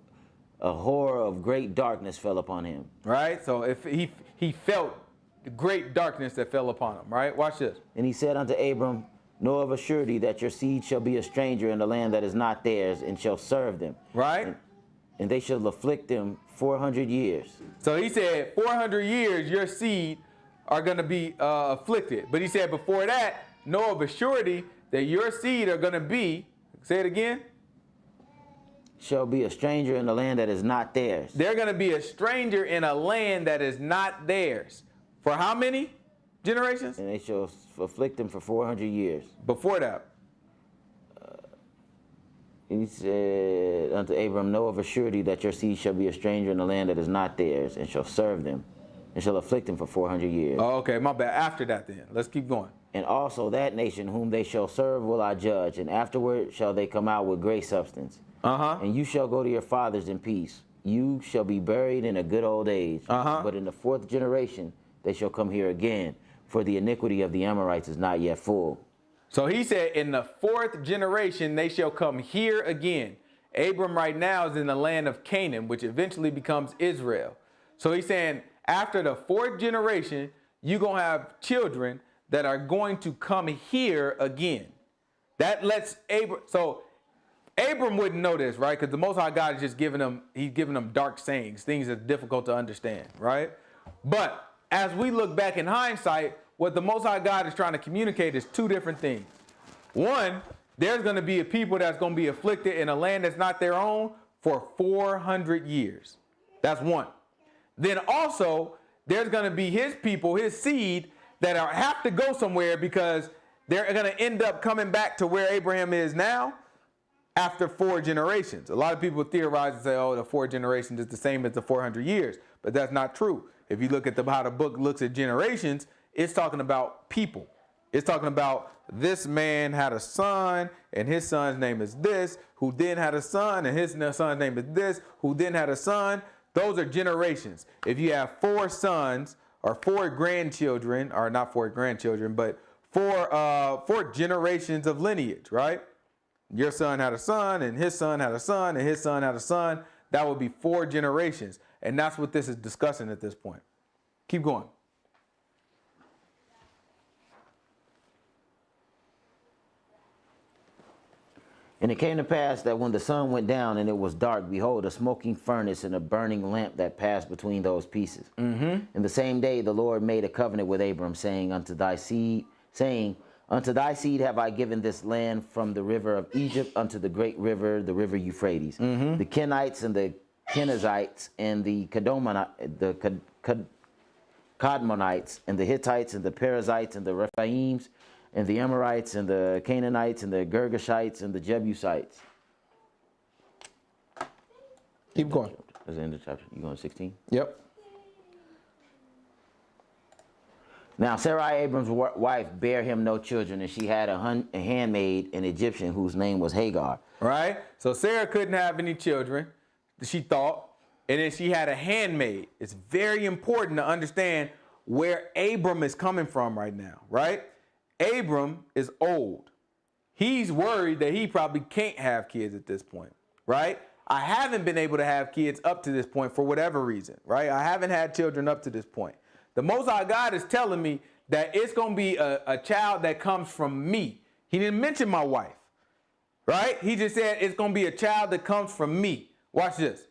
a horror of great darkness fell upon him. Right? So if he felt the great darkness that fell upon him, right? Watch this. And he said unto Abram, know of a surety that your seed shall be a stranger in the land that is not theirs, and shall serve them. Right? And they shall afflict them 400 years. So he said, 400 years your seed are going to be afflicted. But he said before that, know of a surety that your seed are going to be, say it again. Shall be a stranger in the land that is not theirs. They're going to be a stranger in a land that is not theirs. For how many generations? And they shall afflict them for 400 years. Before that. And he said unto Abram, know of a surety that your seed shall be a stranger in the land that is not theirs, and shall serve them, and shall afflict them for 400 years. Oh, okay, my bad. After that then. Let's keep going. And also that nation whom they shall serve will I judge, and afterward shall they come out with great substance. And you shall go to your fathers in peace. You shall be buried in a good old age. But in the 4th generation they shall come here again, for the iniquity of the Amorites is not yet full. So he said, in the 4th generation, they shall come here again. Abram right now is in the land of Canaan, which eventually becomes Israel. So he's saying, after the 4th generation, you're going to have children that are going to come here again. That lets Abram, so Abram wouldn't know this, right? Because the Most High God is just giving them, he's giving them dark sayings, things that are difficult to understand, right? But as we look back in hindsight, what the Most High God is trying to communicate is 2 different things. One, there's going to be a people that's going to be afflicted in a land that's not their own for 400 years. That's one. Then also, there's going to be his people, his seed, that have to go somewhere because they're going to end up coming back to where Abraham is now after 4 generations. A lot of people theorize and say, oh, the 4 generations is the same as the 400 years. But that's not true. If you look at how the book looks at generations, it's talking about people. It's talking about this man had a son, and his son's name is this, who then had a son, and his son's name is this, who then had a son. Those are generations. If you have 4 sons or 4 grandchildren, or not 4 grandchildren, but 4 generations of lineage, right? Your son had a son, and his son had a son, and his son had a son. That would be 4 generations. And that's what this is discussing at this point. Keep going. And it came to pass that when the sun went down and it was dark, behold, a smoking furnace and a burning lamp that passed between those pieces. In the same day the Lord made a covenant with Abram, saying, unto thy seed have I given this land from the river of Egypt unto the great river, the river Euphrates. The Kenites and the Kenizzites and the Kadmonites and the Hittites and the Perizzites and the Rephaims and the Amorites and the Canaanites and the Girgashites and the Jebusites. Keep going. That's the end of the chapter. You going to 16? Yep. Now Sarai, Abram's wife, bare him no children, and she had a handmaid, an Egyptian, whose name was Hagar. Right? So Sarah couldn't have any children, she thought, and then she had a handmaid. It's very important to understand where Abram is coming from right now, right? Abram is old. He's worried that he probably can't have kids at this point, right? I haven't been able to have kids up to this point for whatever reason, right? I haven't had children up to this point. The Most High God is telling me that it's going to be a child that comes from me. He didn't mention my wife, right? He just said it's going to be a child that comes from me. Watch this.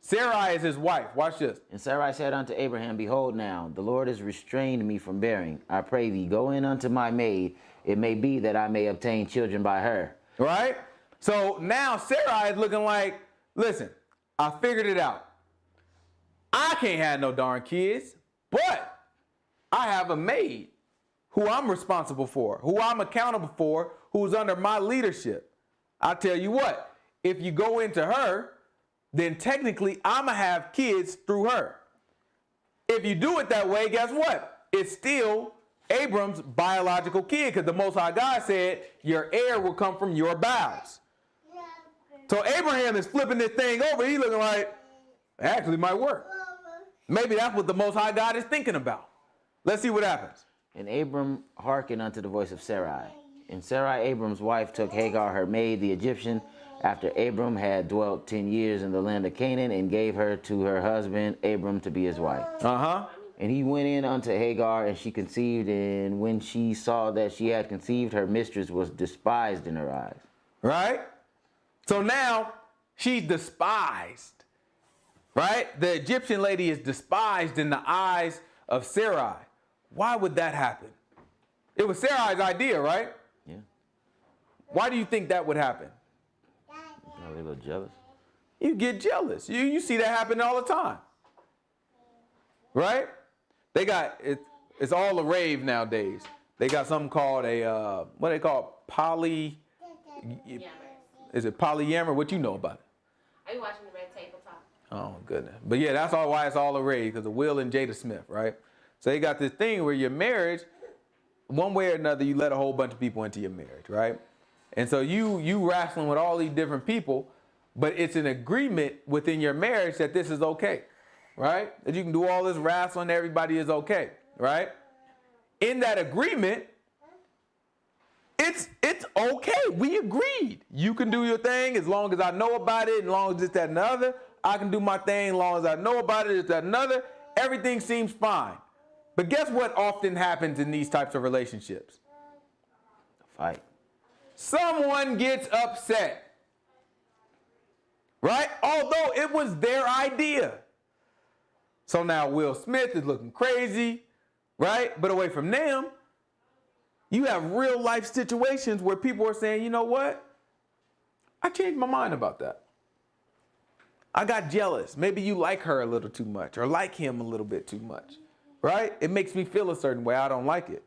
Sarai is his wife. Watch this. And Sarai said unto Abraham, behold now, the Lord has restrained me from bearing. I pray thee, go in unto my maid. It may be that I may obtain children by her. Right? So now Sarai is looking like, listen, I figured it out. I can't have no darn kids, but I have a maid who I'm responsible for, who I'm accountable for, who's under my leadership. I tell you what, if you go into her, then technically I'm going to have kids through her. If you do it that way, guess what? It's still Abram's biological kid, because the Most High God said your heir will come from your bowels. So Abraham is flipping this thing over. He's looking like, it actually might work. Maybe that's what the Most High God is thinking about. Let's see what happens. And Abram hearkened unto the voice of Sarai. And Sarai, Abram's wife, took Hagar, her maid, the Egyptian, after Abram had dwelt 10 years in the land of Canaan, and gave her to her husband Abram to be his wife. And he went in unto Hagar, and she conceived, and when she saw that she had conceived, her mistress was despised in her eyes. Right? So now she's despised. Right? The Egyptian lady is despised in the eyes of Sarai. Why would that happen? It was Sarai's idea, right? Yeah. Why do you think that would happen? Are they a little jealous? You get jealous. You see that happen all the time. Right? They got, it's all a rave nowadays. They got something called a, what do they call it? Is it polyamory? What you know about it? Are you watching the Red Table Talk? Oh, goodness. But yeah, that's all why it's all a rage, because of Will and Jada Smith, right? So they got this thing where your marriage, one way or another, you let a whole bunch of people into your marriage, right? And so you wrestling with all these different people, but it's an agreement within your marriage that this is okay, right? That you can do all this wrestling, everybody is okay, right? In that agreement, it's okay. We agreed. You can do your thing as long as I know about it, as long as it's that and the other. I can do my thing as long as I know about it, it's that and the other. Everything seems fine. But guess what often happens in these types of relationships? Fight. Someone gets upset, right? Although it was their idea. So now Will Smith is looking crazy, right? But away from them, you have real life situations where people are saying, you know what? I changed my mind about that. I got jealous. Maybe you like her a little too much or like him a little bit too much, right? It makes me feel a certain way. I don't like it.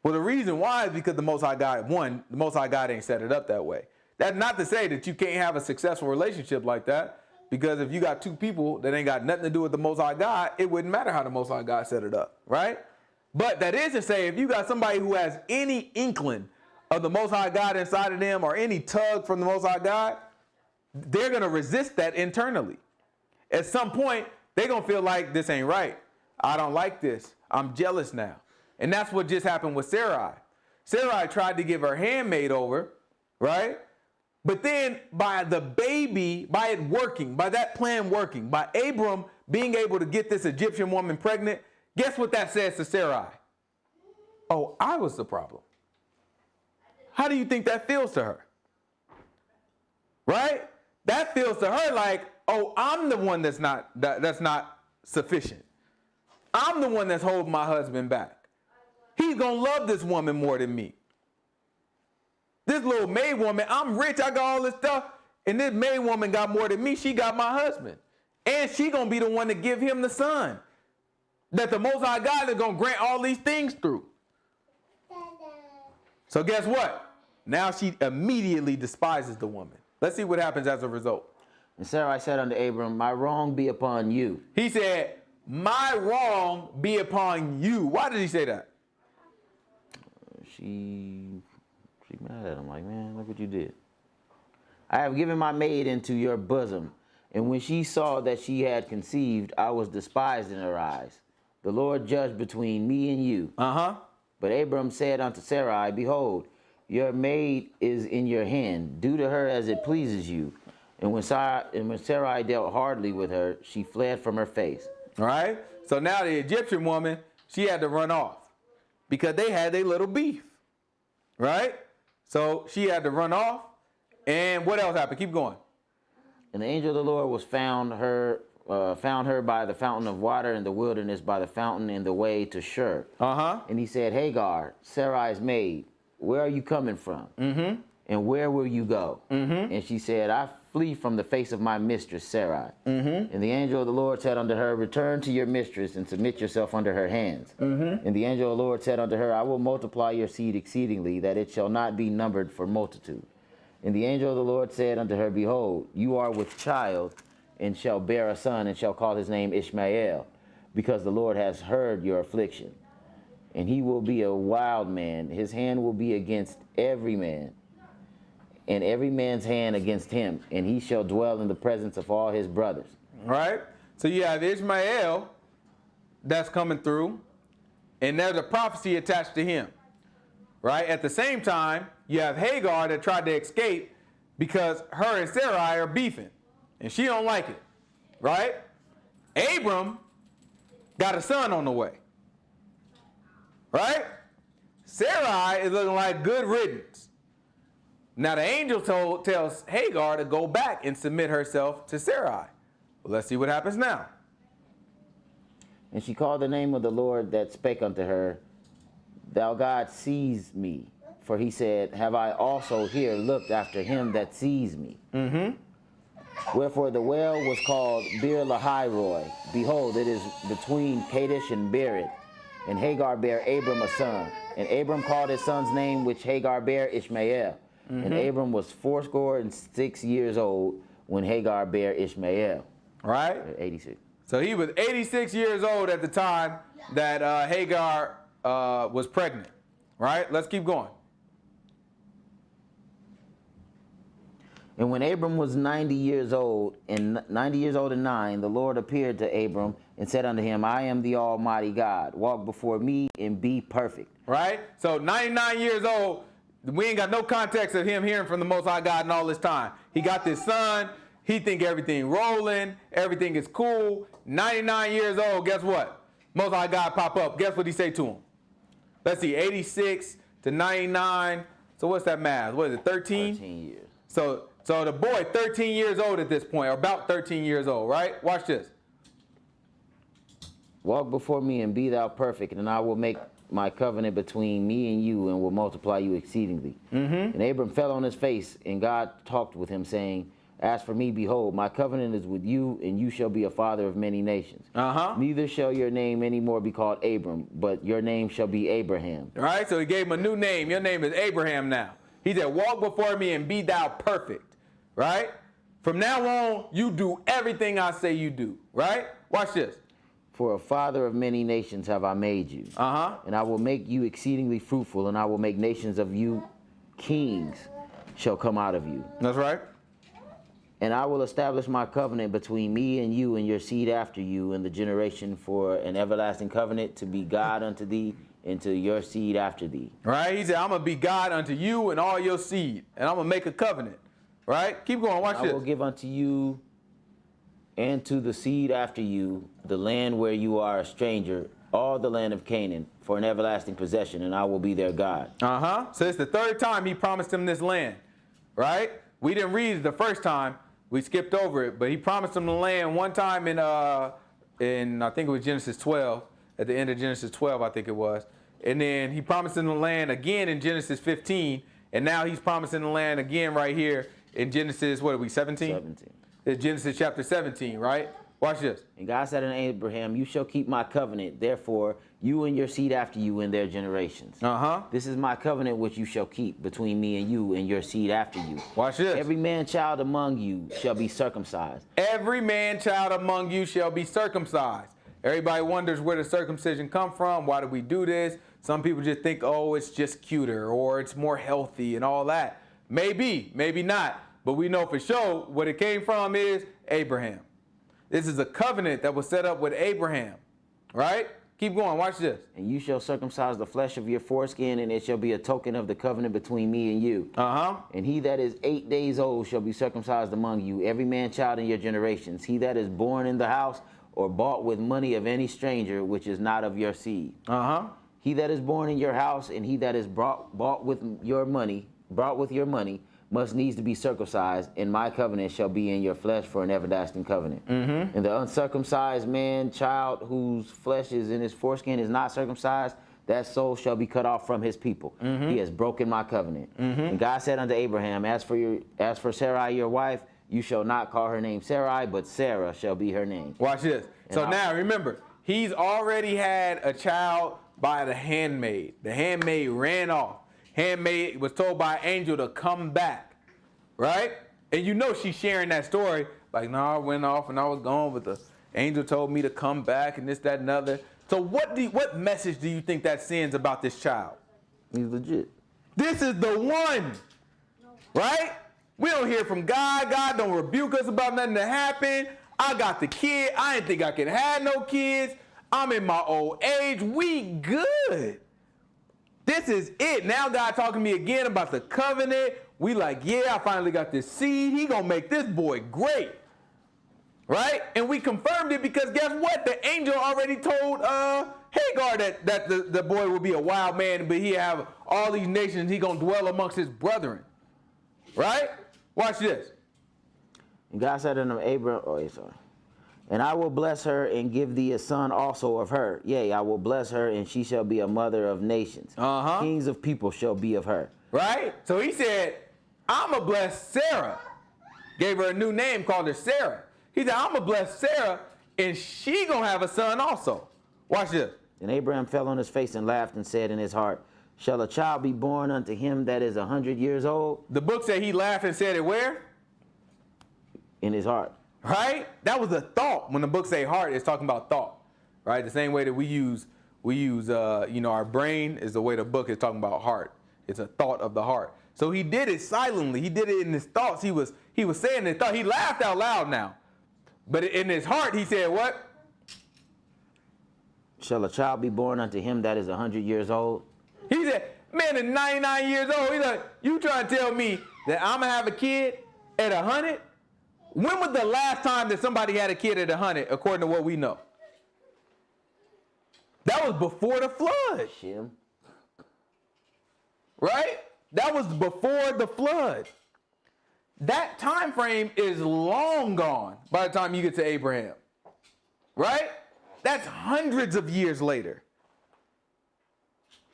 Well, the reason why is because the Most High God, one, the Most High God ain't set it up that way. That's not to say that you can't have a successful relationship like that, because if you got two people that ain't got nothing to do with the Most High God, it wouldn't matter how the Most High God set it up, right? But that is to say, if you got somebody who has any inkling of the Most High God inside of them or any tug from the Most High God, they're going to resist that internally. At some point, they're going to feel like this ain't right. I don't like this. I'm jealous now. And that's what just happened with Sarai. Sarai tried to give her handmaid over, right? But then by the baby, by it working, by that plan working, by Abram being able to get this Egyptian woman pregnant, guess what that says to Sarai? Oh, I was the problem. How do you think that feels to her? that feels to her like, oh, I'm the one that's not sufficient. I'm the one that's holding my husband back. He's going to love this woman more than me. This little maid woman, I'm rich, I got all this stuff, and this maid woman got more than me. She got my husband. And she going to be the one to give him the son that the Most High God is going to grant all these things through. So guess what? Now she immediately despises the woman. Let's see what happens as a result. And Sarai said unto Abram, my wrong be upon you. He said, my wrong be upon you. Why did he say that? She mad at him like, man, look what you did. I have given my maid into your bosom, and when she saw that she had conceived, I was despised in her eyes. The Lord judged between me and you. But Abram said unto Sarai, behold, your maid is in your hand. Do to her as it pleases you. And when Sarai dealt hardly with her, she fled from her face. All right? So now the Egyptian woman, she had to run off because they had their little beef. Right? So she had to run off. And what else happened? Keep going. And the angel of the Lord was found her by the fountain of water in the wilderness, by the fountain in the way to Shur. And he said, Hagar, Sarai's maid, where are you coming from? And where will you go? And she said, I flee from the face of my mistress, Sarai. And the angel of the Lord said unto her, return to your mistress and submit yourself under her hands. And the angel of the Lord said unto her, I will multiply your seed exceedingly, that it shall not be numbered for multitude. And the angel of the Lord said unto her, behold, you are with child, and shall bear a son, and shall call his name Ishmael, because the Lord has heard your affliction. And he will be a wild man. His hand will be against every man, and every man's hand against him, and he shall dwell in the presence of all his brothers. All right? So you have Ishmael that's coming through, and there's a prophecy attached to him. Right? At the same time, you have Hagar that tried to escape because her and Sarai are beefing, and she don't like it. Right? Abram got a son on the way. Right? Sarai is looking like good riddance. Now the angel tells Hagar to go back and submit herself to Sarai. Well, let's see what happens now. And she called the name of the Lord that spake unto her, Thou God sees me. For he said, Have I also here looked after him that sees me? Wherefore the well was called Bir Lahairoi. Behold, it is between Kadesh and Bered. And Hagar bare Abram a son. And Abram called his son's name, which Hagar bare, Ishmael. And Abram was 86 years old when Hagar bare Ishmael. Right? 86. So he was 86 years old at the time that Hagar was pregnant. Right? Let's keep going. And when Abram was 90 years old and 9, the Lord appeared to Abram and said unto him, I am the Almighty God. Walk before me and be perfect. Right? So 99 years old, we ain't got no context of him hearing from the Most High God in all this time. He got this son. He think everything rolling. Everything is cool. 99 years old, guess what? Most High God pop up. Guess what he say to him? Let's see, 86 to 99. So what's that math? What is it, 13? 13 years. So the boy, 13 years old at this point, or about 13 years old, right? Watch this. Walk before me and be thou perfect, and I will make my covenant between me and you and will multiply you exceedingly. And Abram fell on his face, and God talked with him, saying, As for me, behold, my covenant is with you, and you shall be a father of many nations. Neither shall your name any more be called Abram, but your name shall be Abraham. All right, so he gave him a new name. Your name is Abraham now. He said, walk before me and be thou perfect. Right? From now on, you do everything I say you do. Right? Watch this. For a father of many nations have I made you. And I will make you exceedingly fruitful, and I will make nations of you kings shall come out of you. That's right. And I will establish my covenant between me and you and your seed after you in the generation for an everlasting covenant to be God unto thee and to your seed after thee. Right? He said, I'm going to be God unto you and all your seed, and I'm going to make a covenant. Right? Keep going. Watch this. I will give unto you and to the seed after you the land where you are a stranger, all the land of Canaan, for an everlasting possession, and I will be their God. So it's the third time he promised him this land. Right? We didn't read it the first time, We skipped over it, but he promised them the land one time in I think it was Genesis 12, at the end of Genesis 12, I think it was. And then he promised them the land again in Genesis 15, and now he's promising the land again right here in Genesis, what are we, 17? 17. It's Genesis chapter 17, right? Watch this. And God said unto Abraham, you shall keep my covenant, therefore you and your seed after you in their generations. This is my covenant which you shall keep between me and you and your seed after you. Watch this. Every man child among you shall be circumcised. Every man child among you shall be circumcised. Everybody wonders where the circumcision come from. Why do we do this? Some people just think, oh, it's just cuter or it's more healthy and all that. Maybe, maybe not. But we know for sure what it came from is Abraham. This is a covenant that was set up with Abraham, right? Keep going. Watch this. And you shall circumcise the flesh of your foreskin, and it shall be a token of the covenant between me and you. And he that is 8 days old shall be circumcised among you, every man child in your generations. He that is born in the house or bought with money of any stranger, which is not of your seed. He that is born in your house, and he that is bought with your money, must needs to be circumcised, and my covenant shall be in your flesh for an everlasting covenant. And the uncircumcised man child whose flesh is in his foreskin is not circumcised, that soul shall be cut off from his people. He has broken my covenant. And God said unto Abraham, as for Sarai your wife, you shall not call her name Sarai, but Sarah shall be her name. Watch this. So now remember, he's already had a child by the handmaid. The handmaid ran off. Handmaid was told by an angel to come back, right? And you know she's sharing that story. Like, no, I went off and I was gone, but the angel told me to come back and this, that, and other. So what message do you think that sends about this child? He's legit. This is the one, right? We don't hear from God. God don't rebuke us about nothing that happened. I got the kid. I didn't think I could have no kids. I'm in my old age. We good. This is it. Now God talking to me again about the covenant. We like, yeah, I finally got this seed. He gonna make this boy great. Right? And we confirmed it because guess what? The angel already told Hagar that the boy will be a wild man, but he have all these nations. He gonna dwell amongst his brethren. Right? Watch this. And God said unto Abraham, and I will bless her and give thee a son also of her. Yea, I will bless her, and she shall be a mother of nations. Kings of people shall be of her. Right? So he said, I'm going to bless Sarah. Gave her a new name, called her Sarah. He said, I'm going to bless Sarah, and she going to have a son also. Watch this. And Abraham fell on his face and laughed and said in his heart, shall a child be born unto him that is 100 years old? The book said he laughed and said it where? In his heart. Right? That was a thought. When the book say heart, it's talking about thought. Right? The same way that we use our brain is the way the book is talking about heart. It's a thought of the heart. So he did it silently. He did it in his thoughts. He was saying his thought. He laughed out loud now. But in his heart, he said what? Shall a child be born unto him that is 100 years old? He said, man is 99 years old. He's like, you trying to tell me that I'm going to have a kid at 100? When was the last time that somebody had a kid at 100, according to what we know? That was before the flood. Shem. Right? That was before the flood. That time frame is long gone by the time you get to Abraham. Right? That's hundreds of years later.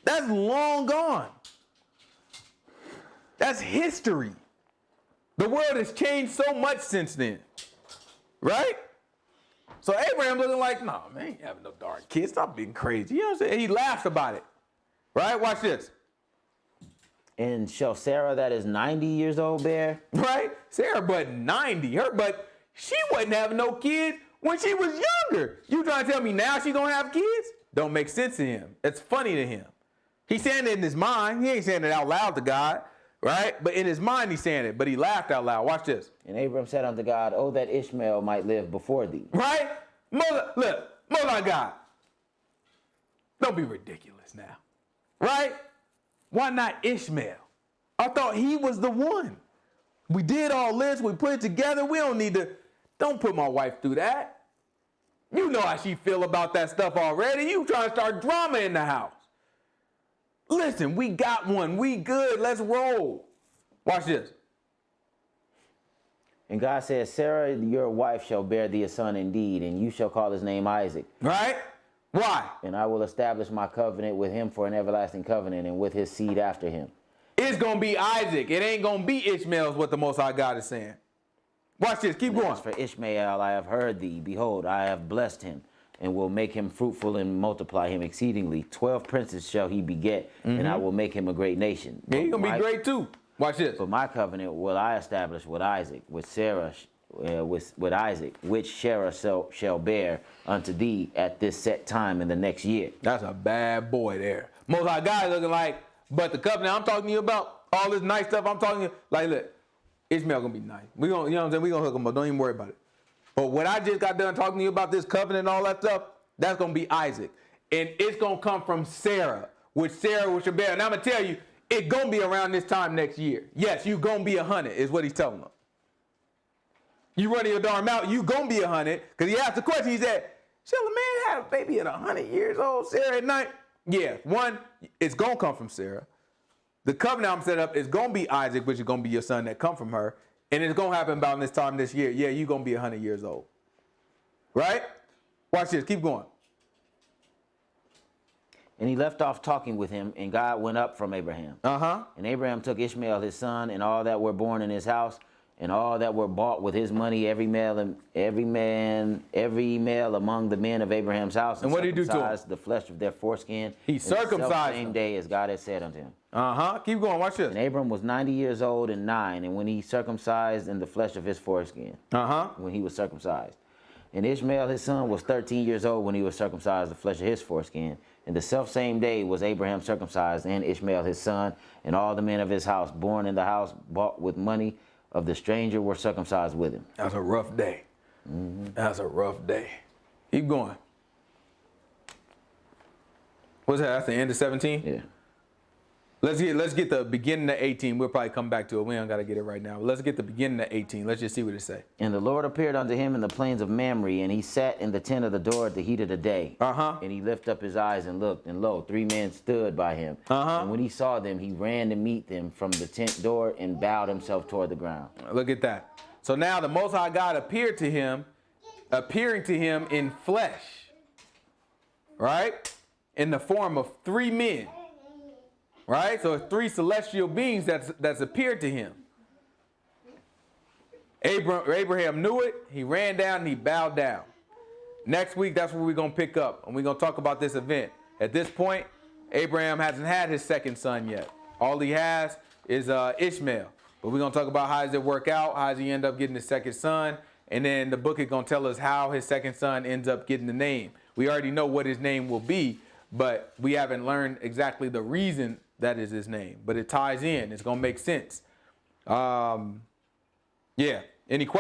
That's long gone. That's history. The world has changed so much since then. Right? So Abraham looking like, no, man, ain't having no darn kids. Stop being crazy. You know what I'm saying? And he laughs about it. Right? Watch this. And shall Sarah that is 90 years old bear? Right? Sarah but 90. But she wasn't having no kids when she was younger. You trying to tell me now she gonna have kids? Don't make sense to him. It's funny to him. He's saying it in his mind. He ain't saying it out loud to God. Right? But in his mind, he's saying it. But he laughed out loud. Watch this. And Abram said unto God, oh, that Ishmael might live before thee. Right? Look, God. Don't be ridiculous now. Right? Why not Ishmael? I thought he was the one. We did all this. We put it together. We don't put my wife through that. You know how she feel about that stuff already. You trying to start drama in the house. Listen, we got one. We good. Let's roll. Watch this. And God said, Sarah, your wife, shall bear thee a son indeed, and you shall call his name Isaac. Right? Why? And I will establish my covenant with him for an everlasting covenant, and with his seed after him. It's going to be Isaac. It ain't going to be Ishmael is what the Most High God is saying. Watch this. Keep going. As for Ishmael, I have heard thee. Behold, I have blessed him, and will make him fruitful and multiply him exceedingly. 12 princes shall he beget, and I will make him a great nation. Yeah, he's going to be great too. Watch this. But my covenant will I establish with Isaac, with Sarah, with Isaac, which Sarah shall bear unto thee at this set time in the next year. That's a bad boy there. Most High God looking like, but the covenant I'm talking to you about, all this nice stuff I'm talking to you, like, look, Ishmael going to be nice. We gonna, you know what I'm saying? We're going to hook him up. Don't even worry about it. But what I just got done talking to you about this covenant and all that stuff, that's going to be Isaac. And it's going to come from Sarah, which Sarah will bear. And I'm going to tell you, it's going to be around this time next year. Yes, you're going to be 100 is what he's telling them. You running your darn mouth, you going to be 100. Because he asked the question, he said, shall a man have a baby at 100 years old, Sarah at night? Yeah, one, it's going to come from Sarah. The covenant I'm set up is going to be Isaac, which is going to be your son that come from her. And it's going to happen about this time this year. Yeah, you're going to be 100 years old. Right? Watch this. Keep going. And he left off talking with him, and God went up from Abraham. And Abraham took Ishmael his son, and all that were born in his house, and all that were bought with his money, every male among the men of Abraham's house. And what did he do to him? The flesh of their foreskin. He circumcised the same day as God had said unto him. Keep going. Watch this. And Abram was 90 years old and 9, and when he circumcised in the flesh of his foreskin. When he was circumcised. And Ishmael his son was 13 years old when he was circumcised the flesh of his foreskin. And the selfsame day was Abraham circumcised, and Ishmael his son, and all the men of his house, born in the house, bought with money of the stranger, were circumcised with him. That's a rough day. That's a rough day. Keep going. What's that? That's the end of 17? Yeah. Let's get the beginning of 18. We'll probably come back to it. We don't got to get it right now. But let's get the beginning of 18. Let's just see what it say. And the Lord appeared unto him in the plains of Mamre, and he sat in the tent of the door at the heat of the day. And he lifted up his eyes and looked, and lo, 3 men stood by him. And when he saw them, he ran to meet them from the tent door and bowed himself toward the ground. Look at that. So now the Most High God appearing to him in flesh, right? In the form of 3 men. Right? So it's 3 celestial beings that's appeared to him. Abraham knew it. He ran down and he bowed down. Next week, that's where we're going to pick up. And we're going to talk about this event. At this point, Abraham hasn't had his second son yet. All he has is Ishmael. But we're going to talk about how does it work out? How does he end up getting his second son? And then the book is going to tell us how his second son ends up getting the name. We already know what his name will be, but we haven't learned exactly the reason that is his name, but it ties in. It's going to make sense. Yeah. Any questions?